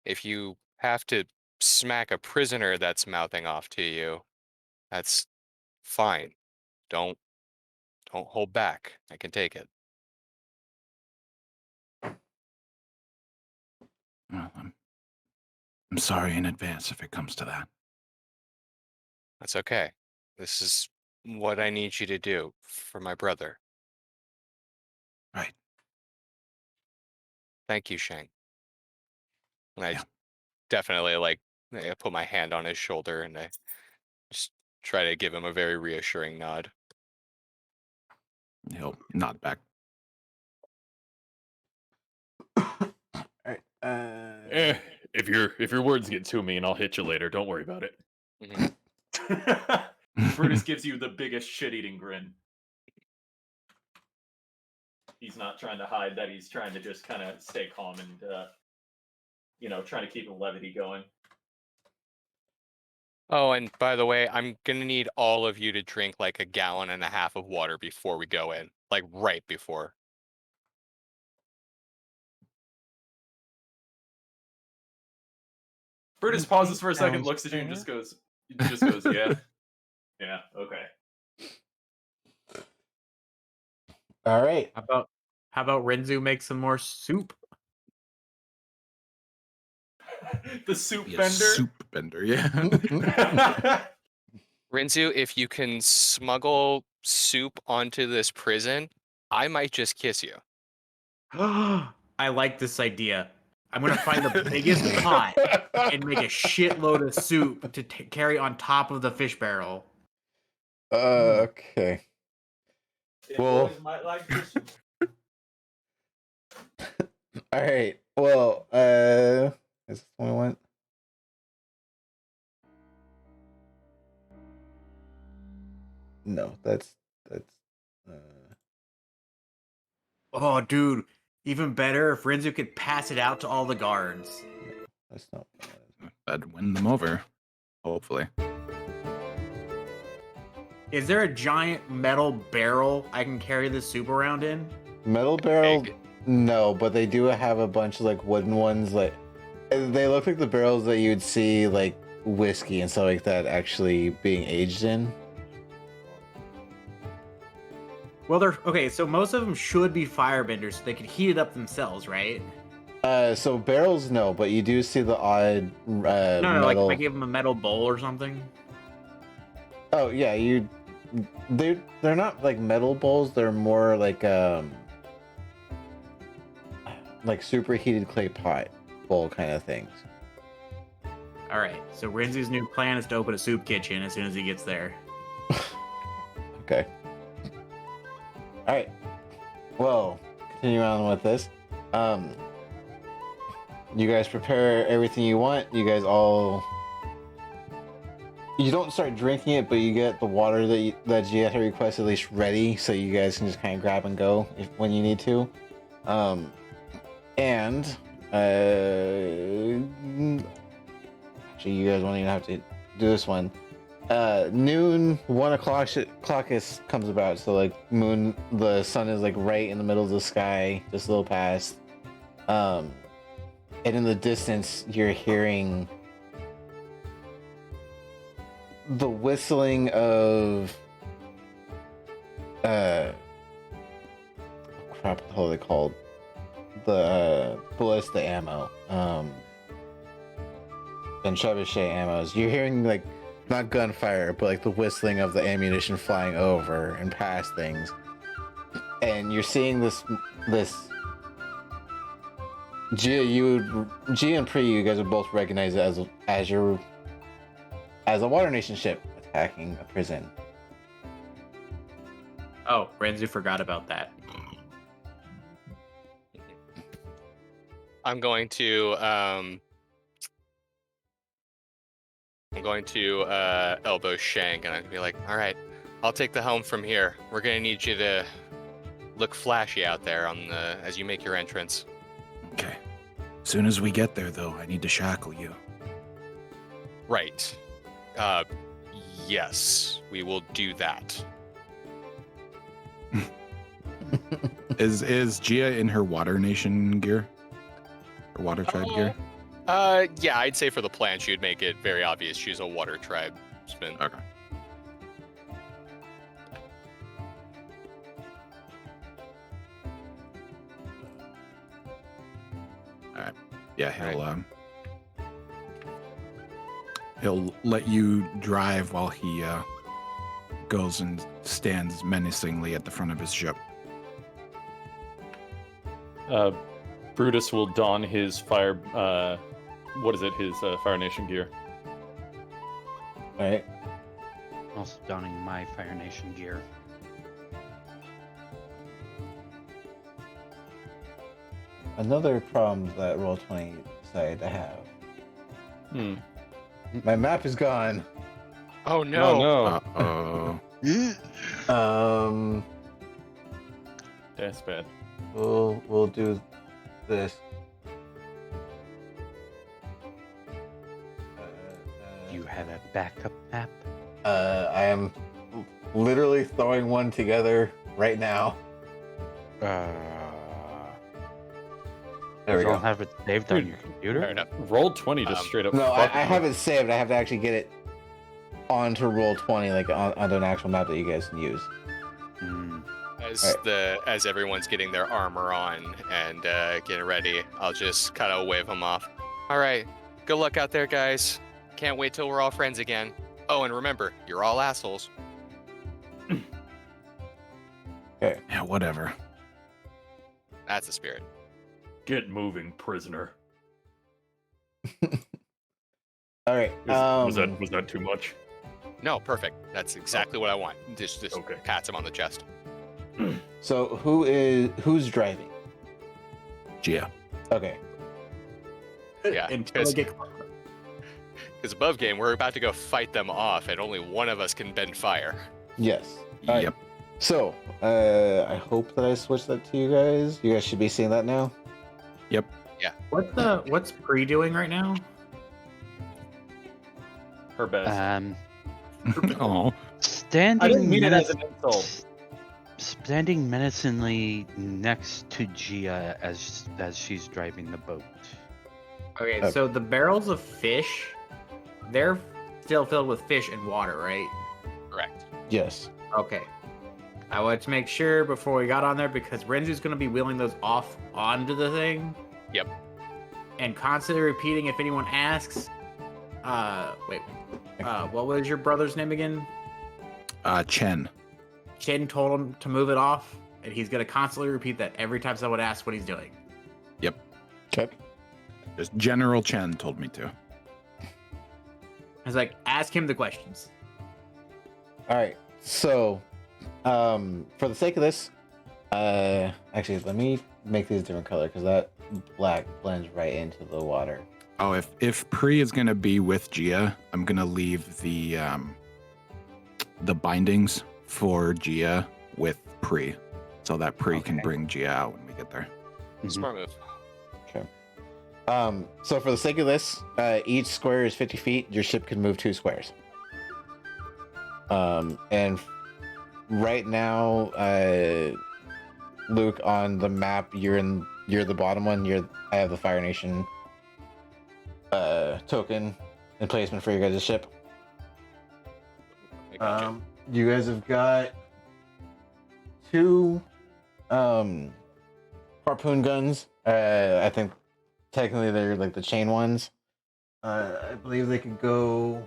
if you have to smack a prisoner that's mouthing off to you, that's fine. Don't hold back. I can take it. Well, I'm sorry in advance if it comes to that. That's okay. This is what I need you to do for my brother. Right. Thank you, Shang. And I Yeah. definitely I put my hand on his shoulder and I just try to give him a very reassuring nod. He'll nod back. All right. If your words get too mean, I'll hit you later. Don't worry about it. Mhm. Brutus gives you the biggest shit-eating grin. He's not trying to hide that. He's trying to just kind of stay calm and, trying to keep the levity going. Oh, and by the way, I'm gonna need all of you to drink like a gallon and a half of water before we go in. Like right before. Brutus pauses for a second, looks at you, and just goes, yeah. Yeah, okay. All right. How about Renzu make some more soup? The soup Be a bender. soup bender, yeah. Rinzu, if you can smuggle soup onto this prison, I might just kiss you. I like this idea. I'm gonna find the biggest pot and make a shitload of soup to carry on top of the fish barrel. Okay. Well. Might like this. All right. Well, is this the one I want? No, that's Oh, dude, even better if Renzu could pass it out to all the guards. that's not. That'd win them over, hopefully. Is there a giant metal barrel I can carry this soup around in? Metal barrel? Big. No, but they do have a bunch of like wooden ones. Like they look like the barrels that you'd see like whiskey and stuff like that actually being aged in. Well, they're okay. So most of them should be firebenders, so they could heat it up themselves, right? So barrels, no, but you do see the odd No, metal. like if I give them a metal bowl or something. Oh yeah, they're not like metal bowls. They're more like superheated clay pot bowl kind of things. All right. So Renzu's new plan is to open a soup kitchen as soon as he gets there. Okay. All right. Well, continue on with this. You guys prepare everything you want. You guys all. You don't start drinking it, but you get the water that Gietta requests at least ready, so you guys can just kind of grab and go when you need to. And actually, you guys won't even have to do this one. Noon, 1 o'clock comes about, so like the sun is like right in the middle of the sky, just a little past. And in the distance, you're hearing the whistling of crap, what the hell are they called? The ballista ammo. And trebuchet ammos. You're hearing like not gunfire, but like the whistling of the ammunition flying over and past things. And you're seeing this Gia and Pri, you guys would both recognize it as a Water Nation ship attacking a prison. Oh, Renzu forgot about that. I'm going to elbow Shank, and I'm gonna be like, all right, I'll take the helm from here. We're gonna need you to look flashy out there as you make your entrance. Okay. As soon as we get there, though, I need to shackle you. Right. Yes, we will do that. Is Gia in her Water Nation gear? Or Water Tribe gear? Yeah, I'd say for the plan, she would make it very obvious she's a water tribesman. Okay. Alright. Yeah, he'll let you drive while he goes and stands menacingly at the front of his ship. Brutus will don his Fire Nation gear. Alright. Also donning my Fire Nation gear. Another problem that Roll20 decided to have. My map is gone. Oh no! Oh, no. Uh-oh. That's bad. We'll do this. You have a backup map? I am literally throwing one together right now. There we You don't go. have it saved on Dude, your computer? Fair enough. Roll20 just straight up. No, I fucked me. have it saved. I have to actually get it onto Roll20, like onto an actual map that you guys can use. Hmm. As everyone's getting their armor on and getting ready, I'll just kind of wave them off. All right, good luck out there, guys. Can't wait till we're all friends again. Oh, and remember, you're all assholes. Yeah, whatever. That's the spirit. Get moving, prisoner. All right. Was that too much? No, perfect. That's exactly what I want. Just Okay. pats him on the chest. So who's driving? Gia. Okay. Yeah, Until I get because above game, we're about to go fight them off, and only one of us can bend fire. Yes. All right. Yep. So, I hope that I switched that to you guys. You guys should be seeing that now. what's Pri doing right now? Her best. Oh. Standing I didn't mean it as an insult. Standing menacingly next to Gia as she's driving the boat. Okay, Okay. so the barrels of fish, they're still filled with fish and water, right? Correct. Yes. Okay. I wanted to make sure before we got on there because Renzu's going to be wheeling those off onto the thing. Yep. And constantly repeating if anyone asks. What was your brother's name again? Chen. Chen told him to move it off, and he's going to constantly repeat that every time someone asks what he's doing. Okay. Just General Chen told me to. I was like, ask him the questions. All right. So, for the sake of this, actually, let me make these a different color because that black blends right into the water. Oh, if Pri is gonna be with Gia, I'm gonna leave the bindings for Gia with Pri, so that Pri can Okay. bring Gia out when we get there. Smart move. So for the sake of this, each square is 50 feet. Your ship can move 2 squares. And right now, Luke, on the map, you're the bottom one. I have the Fire Nation token emplacement for your guys' ship. I gotcha. You guys have got 2 harpoon guns. I think technically they're like the chain ones. I believe they could go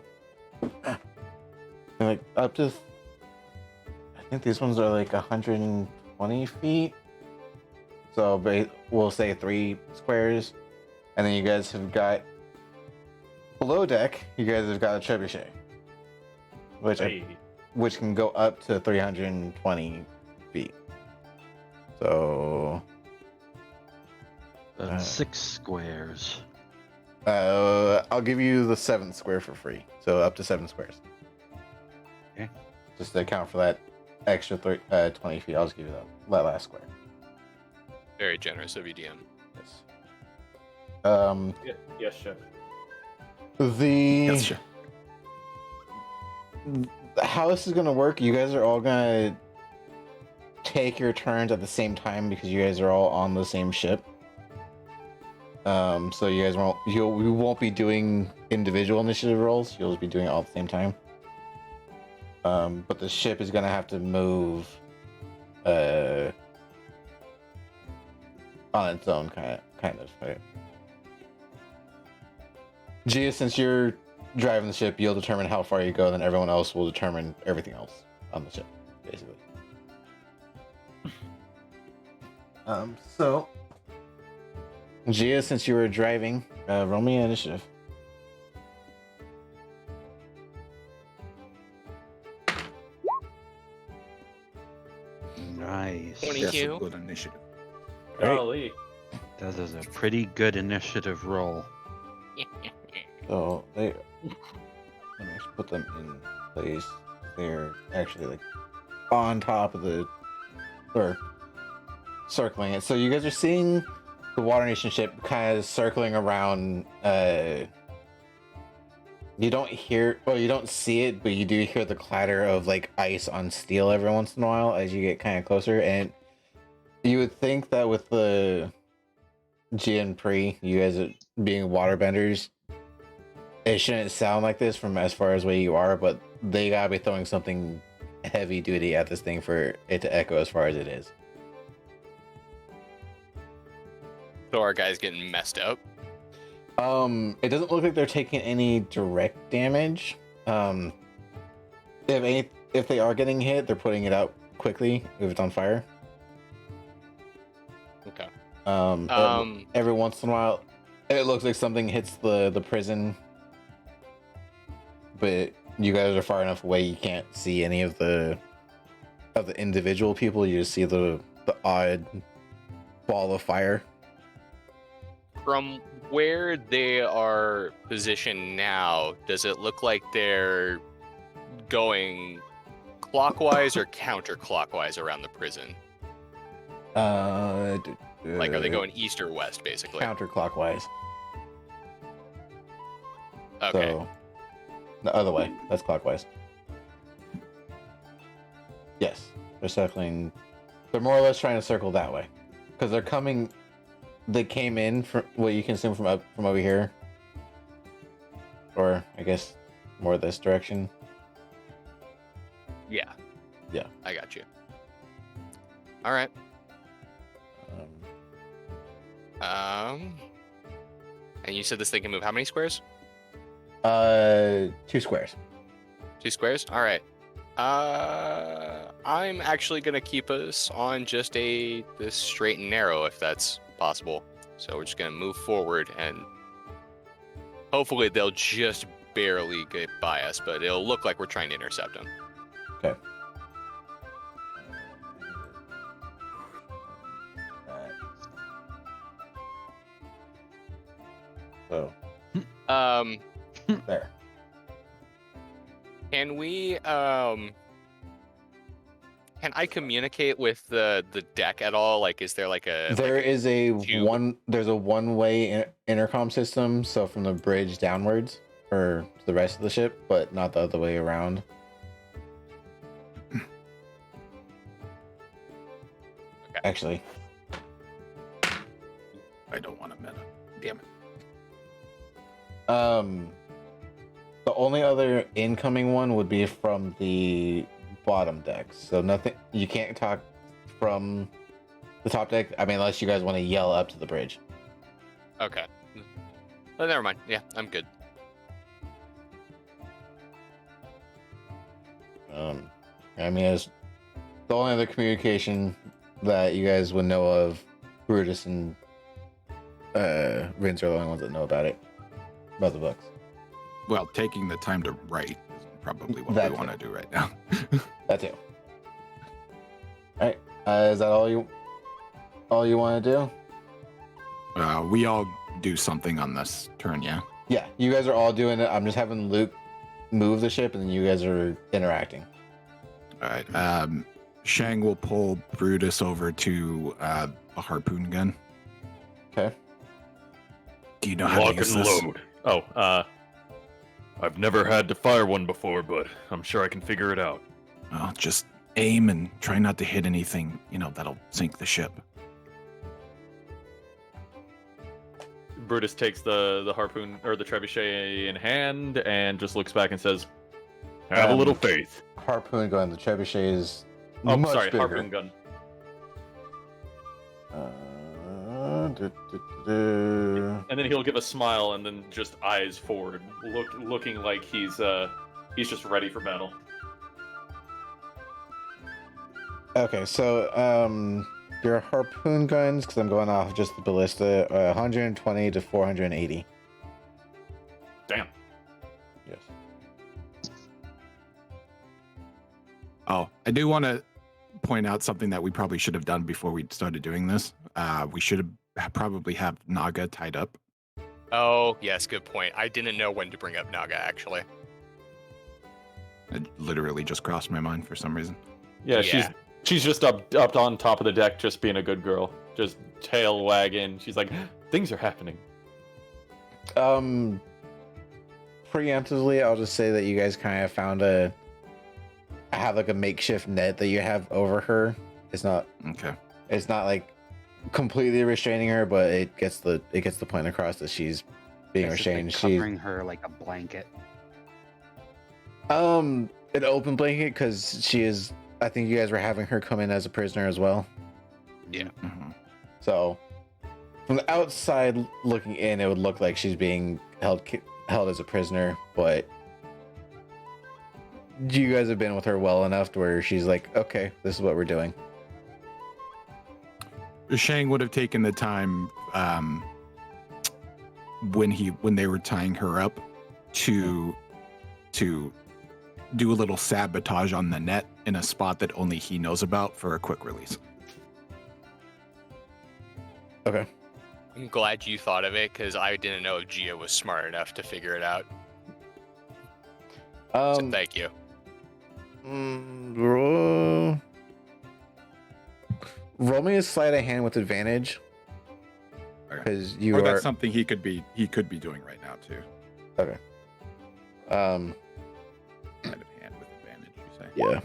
like up to. I think these ones are like 120 feet. So we'll say 3 squares, and then you guys have got below deck. You guys have got a trebuchet, which can go up to 320 feet. So 6 squares. I'll give you the 7th square for free. So up to 7 squares. Okay. Just to account for that extra 20 feet, I'll just give you that last square. Very generous of you, DM. Yes. Yes, chef. The Yes, sure. how this is gonna work, you guys are all gonna take your turns at the same time because you guys are all on the same ship. So you guys we won't be doing individual initiative rolls. You'll just be doing it all at the same time. But the ship is gonna have to move on its own, kind of. Right? Gia, since you're driving the ship, you'll determine how far you go, then everyone else will determine everything else on the ship, basically. So Gia, since you were driving, roll me an initiative. Nice. 20. That's a 22. good initiative. Golly. That is a pretty good initiative roll. So let me just put them in place. They're actually like on top of or circling it. So you guys are seeing the Water Nation ship kind of circling around. You don't see it, but you do hear the clatter of like ice on steel every once in a while as you get kind of closer. And you would think that with the Gian Pri, you guys are being waterbenders, it shouldn't sound like this from as far as where you are, but they gotta be throwing something heavy duty at this thing for it to echo as far as it is. So our guy's getting messed up. It doesn't look like they're taking any direct damage. If they are getting hit, they're putting it out quickly if it's on fire. Okay. Every once in a while, it looks like something hits the prison, but you guys are far enough away you can't see any of the individual people. You just see the odd ball of fire. From where they are positioned now, does it look like they're going clockwise or counterclockwise around the prison? Like, are they going east or west, basically? Counterclockwise? Okay. So the other way. That's clockwise. Yes, they're circling. They're more or less trying to circle that way because they're coming. They came in from what you can see from over here, or I guess more this direction. Yeah. Yeah. I got you. All right. And you said this thing can move how many squares? 2 squares. 2 squares? All right. I'm actually gonna keep us on just this straight and narrow, if that's possible. So we're just gonna move forward, and hopefully they'll just barely get by us, but it'll look like we're trying to intercept them. Okay. So there. Can we can I communicate with the deck at all? Like, is there like a There's a one-way intercom system, so from the bridge downwards or to the rest of the ship, but not the other way around. Okay. Actually, I don't want to meta. Damn it. The only other incoming one would be from the bottom deck. So nothing. You can't talk from the top deck. I mean, unless you guys want to yell up to the bridge. Okay. Oh, never mind. Yeah, I'm good. I mean, as the only other communication that you guys would know of, Brutus and Vince are the only ones that know about the books. Well, taking the time to write is probably what That we want to too. do right now. That too. All right. Is that all you want to do? We all do something on this turn, yeah? Yeah, you guys are all doing it. I'm just having Luke move the ship, and then you guys are interacting. All right. Shang will pull Brutus over to a harpoon gun. Okay. Do you know how to Lock use and this? load. Oh, I've never had to fire one before, but I'm sure I can figure it out. Well, just aim and try not to hit anything, that'll sink the ship. Brutus takes the harpoon or the trebuchet in hand and just looks back and says, "Have a little faith." Harpoon gun. The trebuchet is Oh, much sorry, bigger. harpoon gun. And then he'll give a smile and then just eyes forward, looking like he's just ready for battle. Okay, so your harpoon guns, because I'm going off just the ballista, 120 to 480. Damn. Yes. Oh, I do want to point out something that we probably should have done before we started doing this. We should have probably have Naga tied up. Oh, yes, good point. I didn't know when to bring up Naga, actually. It literally just crossed my mind for some reason. Yeah, Yeah. she's just up on top of the deck, just being a good girl, just tail wagging. She's like, things are happening. Preemptively, I'll just say that you guys kind of have like a makeshift net that you have over her. It's not Okay. like completely restraining her, but it gets the point across that she's being Basically restrained. She's covering her like a blanket. an open blanket because she is. I think you guys were having her come in as a prisoner as well. Yeah. Mhm. So from the outside looking in, it would look like she's being held as a prisoner, but you guys have been with her well enough to where she's like, okay, this is what we're doing. Shang would have taken the time when they were tying her up to do a little sabotage on the net in a spot that only he knows about for a quick release. Okay. I'm glad you thought of it, because I didn't know if Gia was smart enough to figure it out. So thank you. Roll me a sleight of hand with advantage. Okay. Because you Or are that's something he could be doing right now too. okay. Sleight of hand with advantage, you say? Yeah.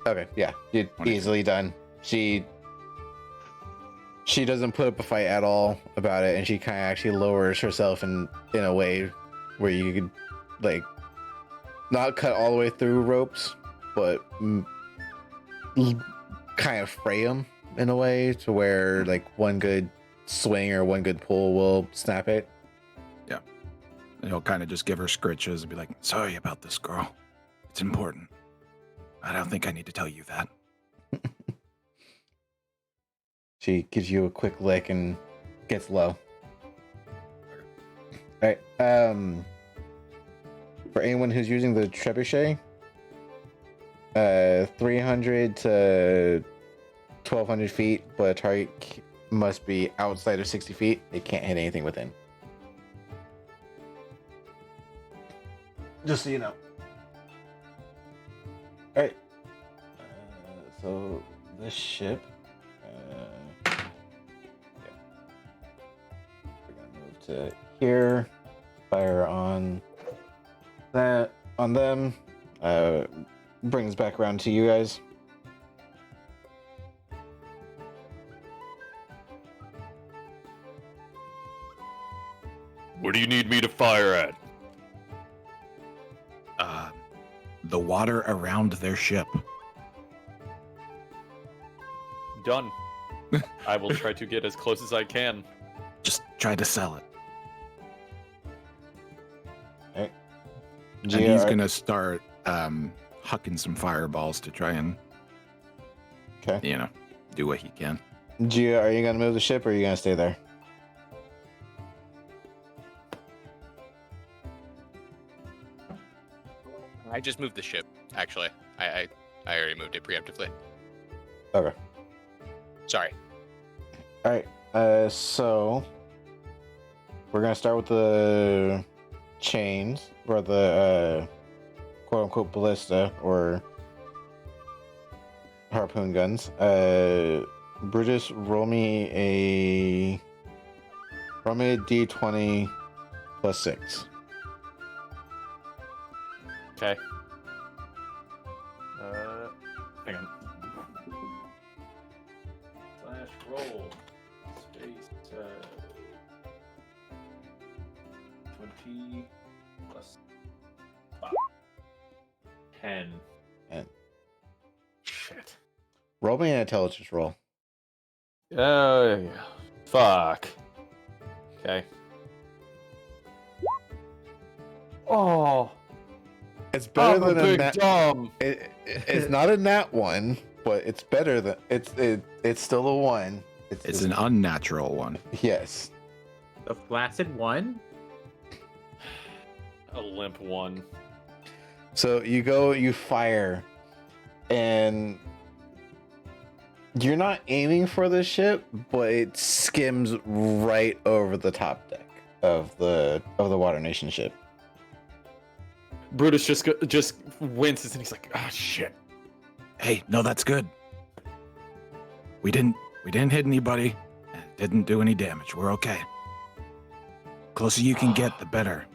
Okay, yeah, you're 22. easily done. She doesn't put up a fight at all about it, and she kind of actually lowers herself in a way where you could like not cut all the way through ropes, but kind of fray them in a way to where like one good swing or one good pull will snap it. And he'll kind of just give her scritches and be like, "Sorry about this, girl. It's important. I don't think I need to tell you that." She gives you a quick lick and gets low. All right. For anyone who's using the trebuchet, 300 to 1,200 feet, but a target must be outside of 60 feet. It can't hit anything within. Just so you know. All right. So this ship. We're gonna move to here. Fire on that on them. Brings back around to you guys. What do you need me to fire at? The water around their ship. Done. I will try to get as close as I can. Just try to sell it. Alright. And Gia, he's gonna start hucking some fireballs to try and, Okay. do what he can. Gia, are you gonna move the ship or are you gonna stay there? I just moved the ship. Actually, I already moved it preemptively. Okay. Sorry. All right. So we're gonna start with the chains or the quote unquote ballista or harpoon guns. Brutus, roll me a d20 plus 6. Okay. Hang on. Slash roll. Space 20 plus 5. 10. And Shit. roll me an intelligence roll. Oh, yeah. Fuck. Okay. Oh, It's better I'm a than big nat. dumb. It's not a nat one, but it's better than it's still a 1. It's an unnatural one. yes. The flaccid one? A limp one. So you fire, and you're not aiming for the ship, but it skims right over the top deck of the Water Nation ship. Brutus just winces and he's like, "Ah, shit." Hey, no, that's good. We didn't hit anybody. And it didn't do any damage. We're okay. Closer you can get, the better.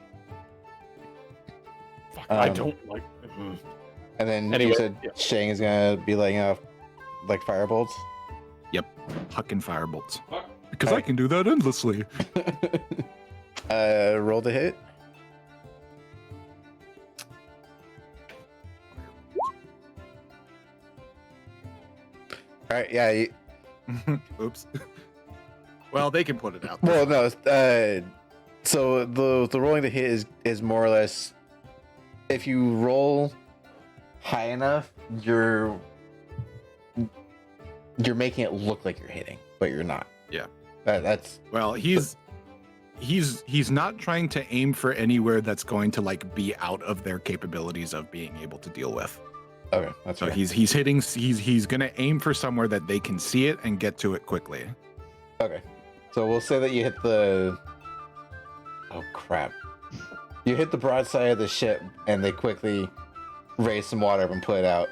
Fuck, I Um, don't like. And then Anyway, you said yeah. Shang is gonna be letting off like firebolts. Hucking firebolts. Fuck. Because Alright. I can do that endlessly. Roll to hit. All right, yeah. Oops. Well, they can put it out. Well, no. So the rolling to hit is more or less, if you roll high enough, you're making it look like you're hitting, but you're not. Yeah. That's Well, he's not trying to aim for anywhere that's going to like be out of their capabilities of being able to deal with. okay. That's So fair. he's gonna aim for somewhere that they can see it and get to it quickly. Okay. So we'll say that you hit the. Oh crap! You hit the broadside of the ship, and they quickly raise some water up and put it out.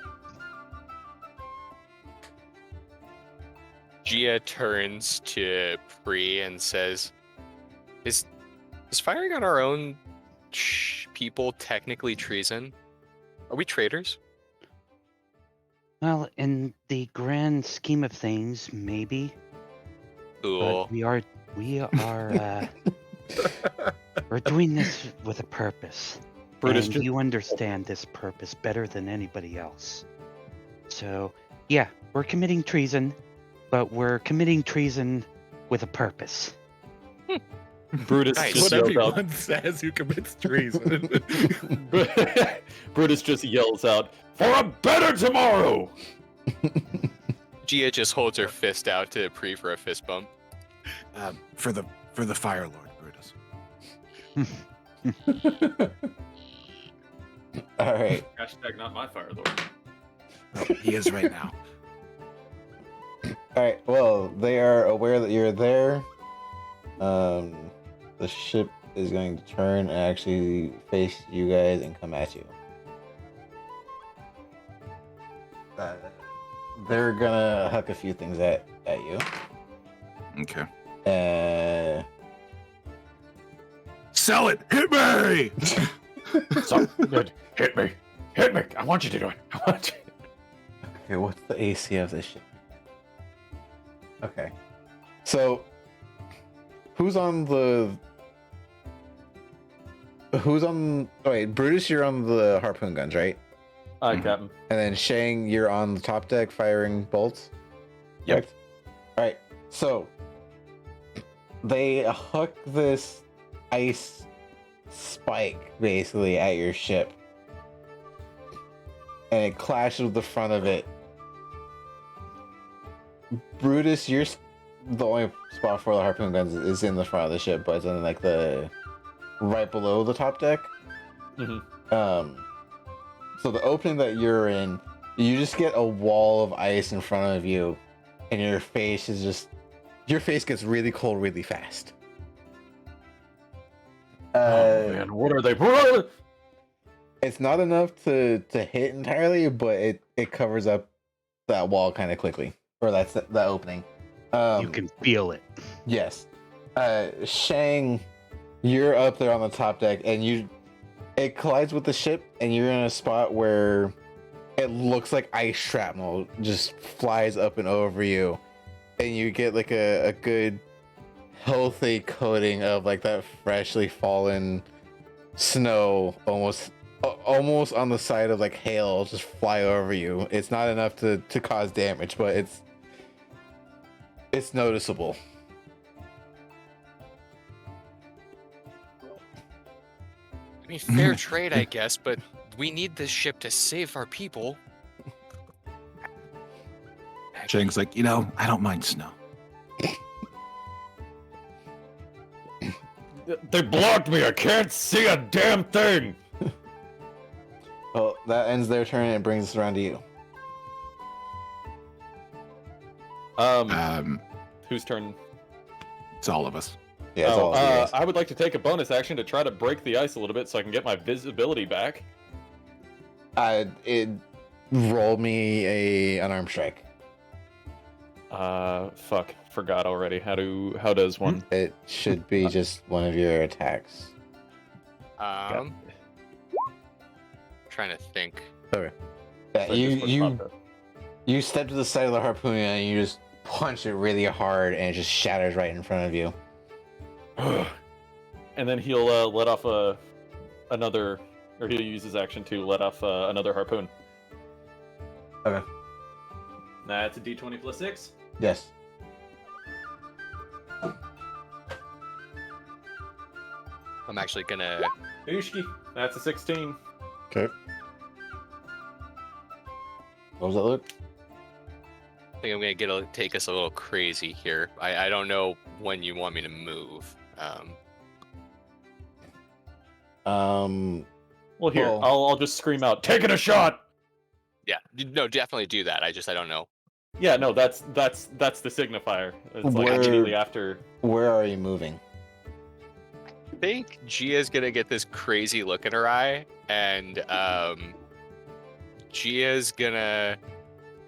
Gia turns to Pri and says, "Is firing on our own people technically treason? Are we traitors?" Well, in the grand scheme of things, maybe. Cool. But we are we're doing this with a purpose. Brutus And just- you understand this purpose better than anybody else. So, yeah, we're committing treason, but we're committing treason with a purpose. Brutus Nice. just What yells out. says who commits treason. Brutus just yells out, "For a better tomorrow!" Gia just holds her fist out to Pri for a fist bump. For the Fire Lord, Brutus. All right. Hashtag not my fire lord. Oh, he is right now. All right. Well, they are aware that you're there. The ship is going to turn and actually face you guys and come at you. They're gonna huck a few things at you. Okay. So Sell it! Hit me! So good. Hit me. Hit me. I want you to do it. I want you. okay, what's the AC of this ship? Okay, so who's on the who's on? Oh, wait, Brutus, you're on the harpoon guns, right? Aye, Mhm. Captain. And then Shang, you're on the top deck firing bolts. Yep. Correct? All right. So they hook this ice spike basically at your ship, and it clashes with the front of it. Brutus, you're the only spot for the harpoon guns is in the front of the ship, but it's in like the right below the top deck. Mhm. So the opening that you're in, you just get a wall of ice in front of you, and your face gets really cold really fast. Oh man, what are they? It's not enough to hit entirely, but it covers up that wall kind of quickly, or that opening. You can feel it. Yes. Shang, you're up there on the top deck, and it collides with the ship, and you're in a spot where it looks like ice shrapnel just flies up and over you, and you get like a good healthy coating of like that freshly fallen snow, almost on the side of like hail, just fly over you. It's not enough to cause damage, but it's noticeable. I mean, fair trade, I guess, but we need this ship to save our people. Shang's like, I don't mind snow. They blocked me. I can't see a damn thing. Well, that ends their turn, and it brings us around to you. Whose turn? It's all of us. Yeah, it's all of you guys. I would like to take a bonus action to try to break the ice a little bit so I can get my visibility back. It rolled me a unarmed strike. Fuck, forgot already. How does one? It should be just one of your attacks. Trying to think. Okay. Yeah, So just what's you popped up. you step to the side of the harpoon and you just punch it really hard, and it just shatters right in front of you. And then he'll let off another, or he'll use his action to let off another harpoon. Okay. That's a D20 plus 6. Yes. I'm actually gonna. Ooshki. That's a 16. Okay. What was that look? I think I'm gonna take us a little crazy here. I don't know when you want me to move. Well, here, Well- I'll just scream out, taking a shot. Yeah, no, definitely do that. I don't know. Yeah, no, that's the signifier. It's like Where- immediately after. Where are you moving? I think Gia's gonna get this crazy look in her eye, and Gia's gonna.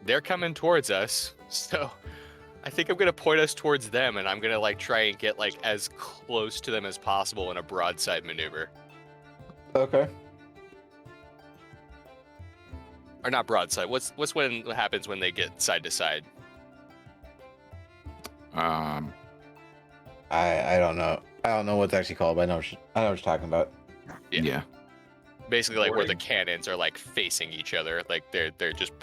They're coming towards us, so I think I'm gonna point us towards them, and I'm gonna like try and get like as close to them as possible in a broadside maneuver, Okay. or not broadside. What's what happens when they get side to side? Um, I don't know. I don't know what's actually called, but I know what you're talking about. Yeah. yeah. Basically, like where the Boring. cannons are like facing each other, like they're just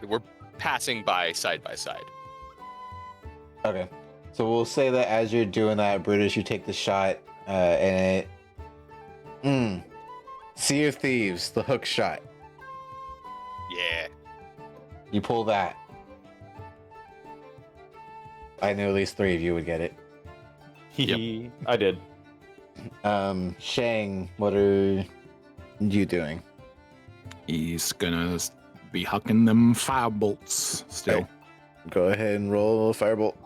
we're passing by side. Okay. So we'll say that as you're doing that, Brutus, you take the shot, and it. Sea of Thieves, the hook shot. Yeah. You pull that. I knew at least 3 of you would get it. I did. Shang, what are you doing? He's gonna be hucking them fire bolts still. Okay. Go ahead and roll a firebolt.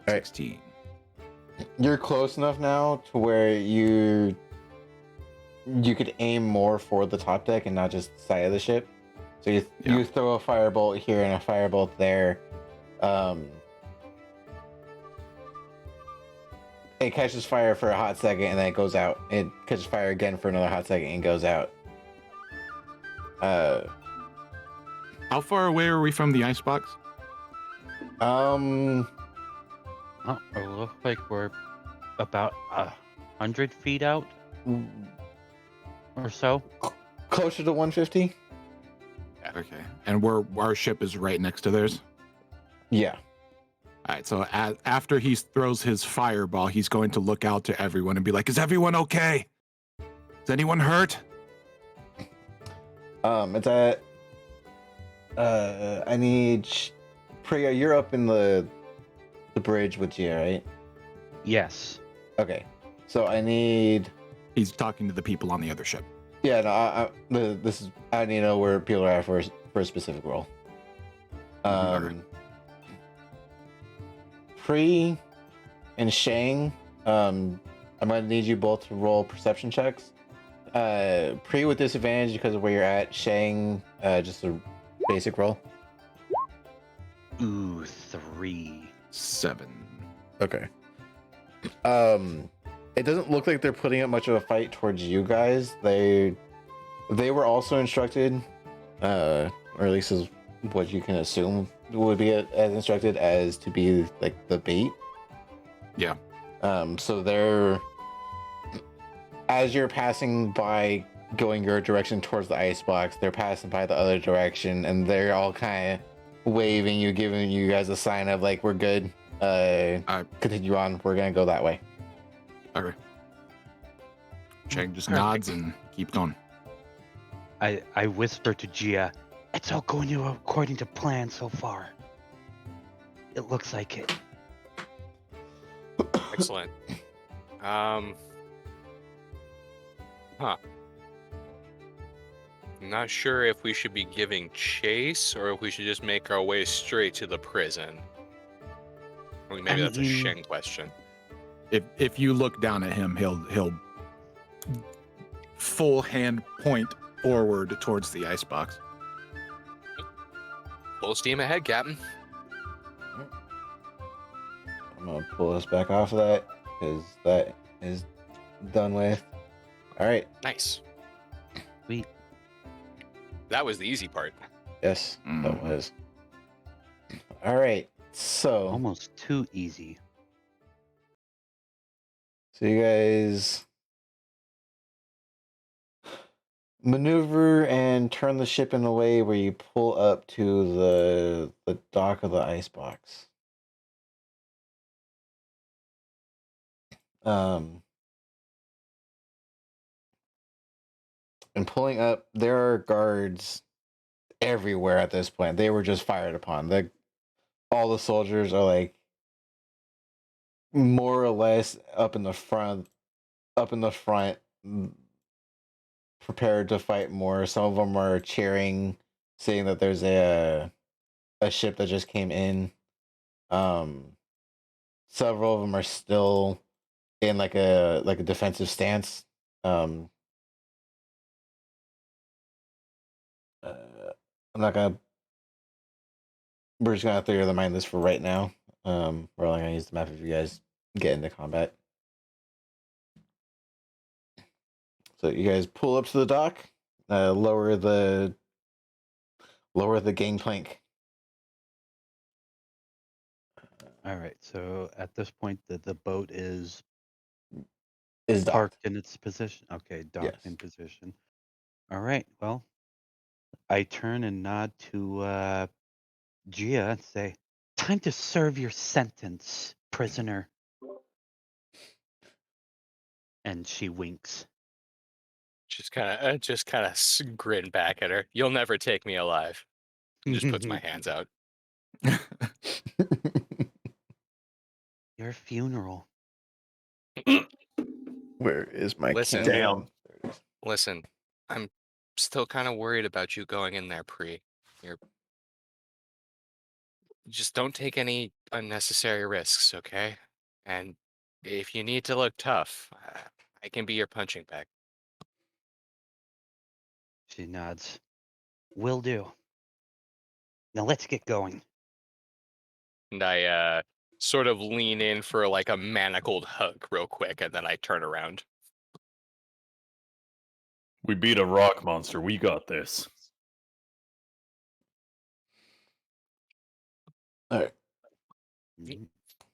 Alright. 16. You're close enough now to where you could aim more for the top deck and not just the side of the ship. So you Yeah. throw a firebolt here and a firebolt there. It catches fire for a hot second and then it goes out. It catches fire again for another hot second and goes out. How far away are we from the icebox? Um, Oh, it looks like we're about 100 feet out or so. closer to 150. Okay. And our ship is right next to theirs. Yeah. All right. So after he throws his fireball, he's going to look out to everyone and be like, "Is everyone okay? Is anyone hurt?" It's at. I need. Priya, you're up in the bridge with Gia, right? Yes. Okay. So I need. He's talking to the people on the other ship. Yeah, no, this is. I need to know where people are at for a specific role. Alright. Pri and Shang, I'm gonna need you both to roll perception checks. Pri with disadvantage because of where you're at. Shang, just a basic roll. Ooh, 3. 7. Okay. It doesn't look like they're putting up much of a fight towards you guys. They were also instructed, or at least is what you can assume would be as instructed as to be like the bait. Yeah. So they're, as you're passing by, going your direction towards the icebox, they're passing by the other direction, and they're all kind of waving you, giving you guys a sign of like, we're good. Continue on. We're gonna go that way. Okay. Chang just nods and keeps going. I whisper to Gia, it's all going according to plan so far. It looks like it. Excellent. Huh. I'm not sure if we should be giving chase or if we should just make our way straight to the prison. I mean, maybe that's a Sheng question. If you look down at him, he'll full hand point forward towards the icebox. Full steam ahead, Captain. I'm gonna pull us back off of that because that is done with. All right. Nice. Sweet. That was the easy part. Yes, that Mhm. was. All right. So, Almost too easy. so you guys maneuver and turn the ship in a way where you pull up to the dock of the icebox. And pulling up, there are guards everywhere at this point. They were just fired upon. All the soldiers are like more or less up in the front, prepared to fight more. Some of them are cheering, saying that there's a ship that just came in. Several of them are still in like a defensive stance. I'm not gonna. We're just gonna clear the mind list for right now. We're only gonna use the map if you guys get into combat. So you guys pull up to the dock, lower the gangplank. All right. So at this point, the boat is Is docked. parked in its position. Okay, docked Yes. in position. All right. Well, I turn and nod to Gia and say, "Time to serve your sentence, prisoner." And she winks. Just kind of grin back at her. You'll never take me alive. And just puts my hands out. Your funeral. Where is my Listen. camera? Listen, I'm still kind of worried about you going in there, Pri. Just don't take any unnecessary risks, okay? And if you need to look tough, I can be your punching bag. She nods. Will do. Now let's get going. And I sort of lean in for like a manacled hug real quick, and then I turn around. We beat a rock monster. We got this. All right.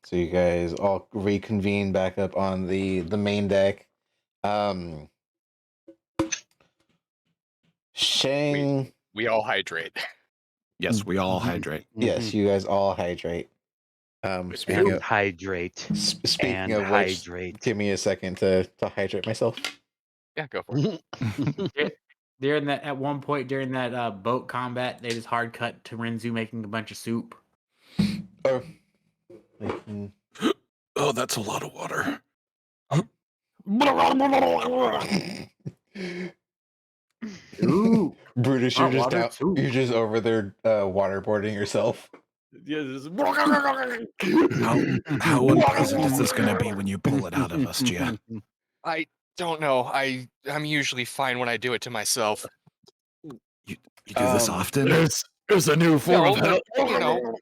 So you guys all reconvene back up on the main deck. Shang, We all hydrate. Yes, we all Mhm. hydrate. yes, you guys all hydrate. Speaking And of hydrate. speaking And of which, hydrate. give me a second to hydrate myself. Yeah, go for it. During that, at one point during that boat combat, they just hard cut to Renzu making a bunch of soup. Oh, Oh, that's a lot of water. Ooh, Brutus, hot water soup. you're just over there waterboarding yourself. Yeah, just... How unpleasant is this going to be when you pull it out of us, Gia? I don't know. I'm usually fine when I do it to myself. You do this often? There's a new form No, of hell. but, you know,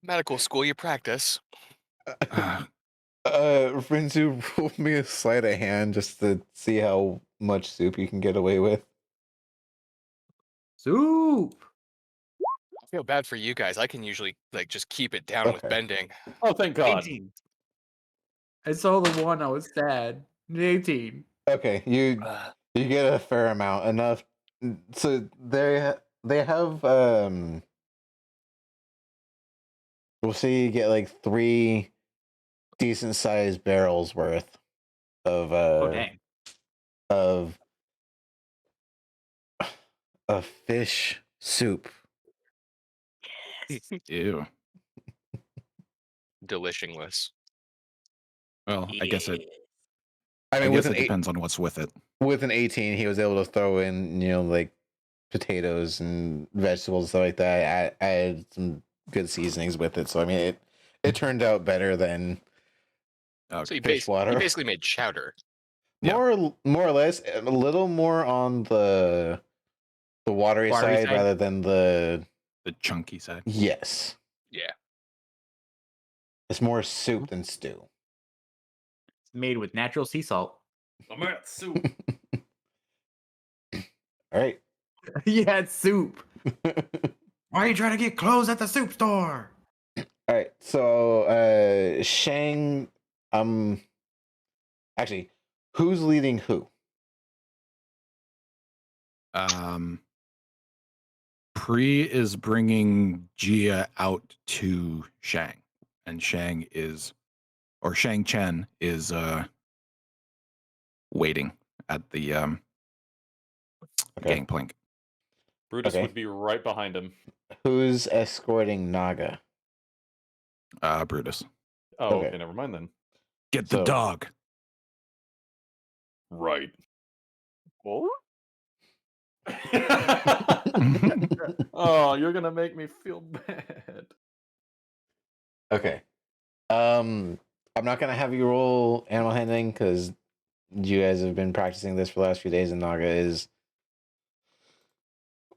medical school, you practice. Uh, Renzu, roll me a sleight of hand just to see how much soup you can get away with. Soup. I feel bad for you guys. I can usually like just keep it down with Okay. bending. Oh, thank God. 18. I saw the one. I was sad. 18. Okay, you get a fair amount, enough. So they have we'll say you get like 3 decent sized barrels worth of Oh dang. of fish soup. ew. Delishingless. Well, I guess it. I I mean, guess it depends on what's with it. with an 18, he was able to throw in, like potatoes and vegetables and stuff like that. Add some good seasonings with it. So I mean, it turned out better than Okay. So you, fish water. you basically made chowder. Yeah. More or less, a little more on the watery Watery side side? rather than the chunky side. yes. Yeah. It's more soup than stew. It's made with natural sea salt. I'm at soup. All right. Yeah, it's soup. Why are you trying to get clothes at the soup store? All right. So Shang, actually, who's leading who? Pri is bringing Gia out to Shang, and Shang Chen is waiting at the Okay. gangplank. Brutus Okay. would be right behind him. Who's escorting Naga? Brutus. Oh, Okay. okay, never mind then. Get the So- dog. Right. What? Oh, you're gonna make me feel bad. Okay. I'm not gonna have you roll animal handling because you guys have been practicing this for the last few days, and Naga is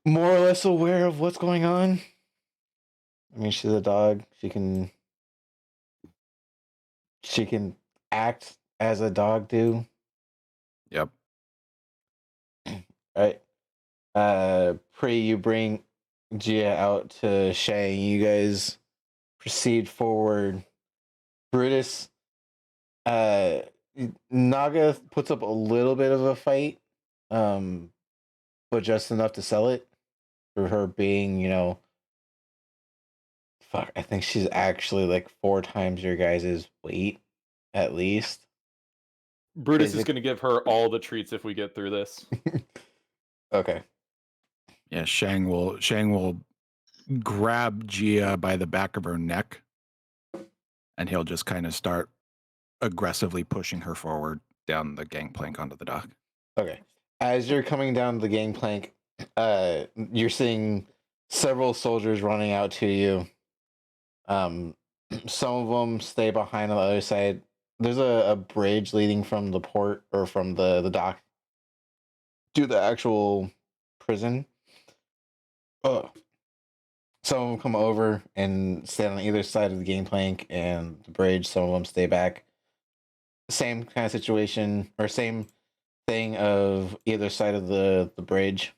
more or less aware of what's going on. I mean, she's a dog. She can act as a dog do. Yep. Right. Pri, you bring Gia out to Shang. You guys proceed forward. Brutus, Naga puts up a little bit of a fight, but just enough to sell it for her being, fuck, I think she's actually like 4 times your guys' weight, at least. Brutus Is is it- gonna give her all the treats if we get through this. Okay. Yeah, Shang will grab Gia by the back of her neck, and he'll just kind of start aggressively pushing her forward down the gangplank onto the dock. Okay. As you're coming down the gangplank, you're seeing several soldiers running out to you. Some of them stay behind on the other side. There's a bridge leading from the port or from the dock to the actual prison. Some of them come over and stand on either side of the gangplank and the bridge. Some of them stay back. Same kind of situation or same thing of either side of the bridge.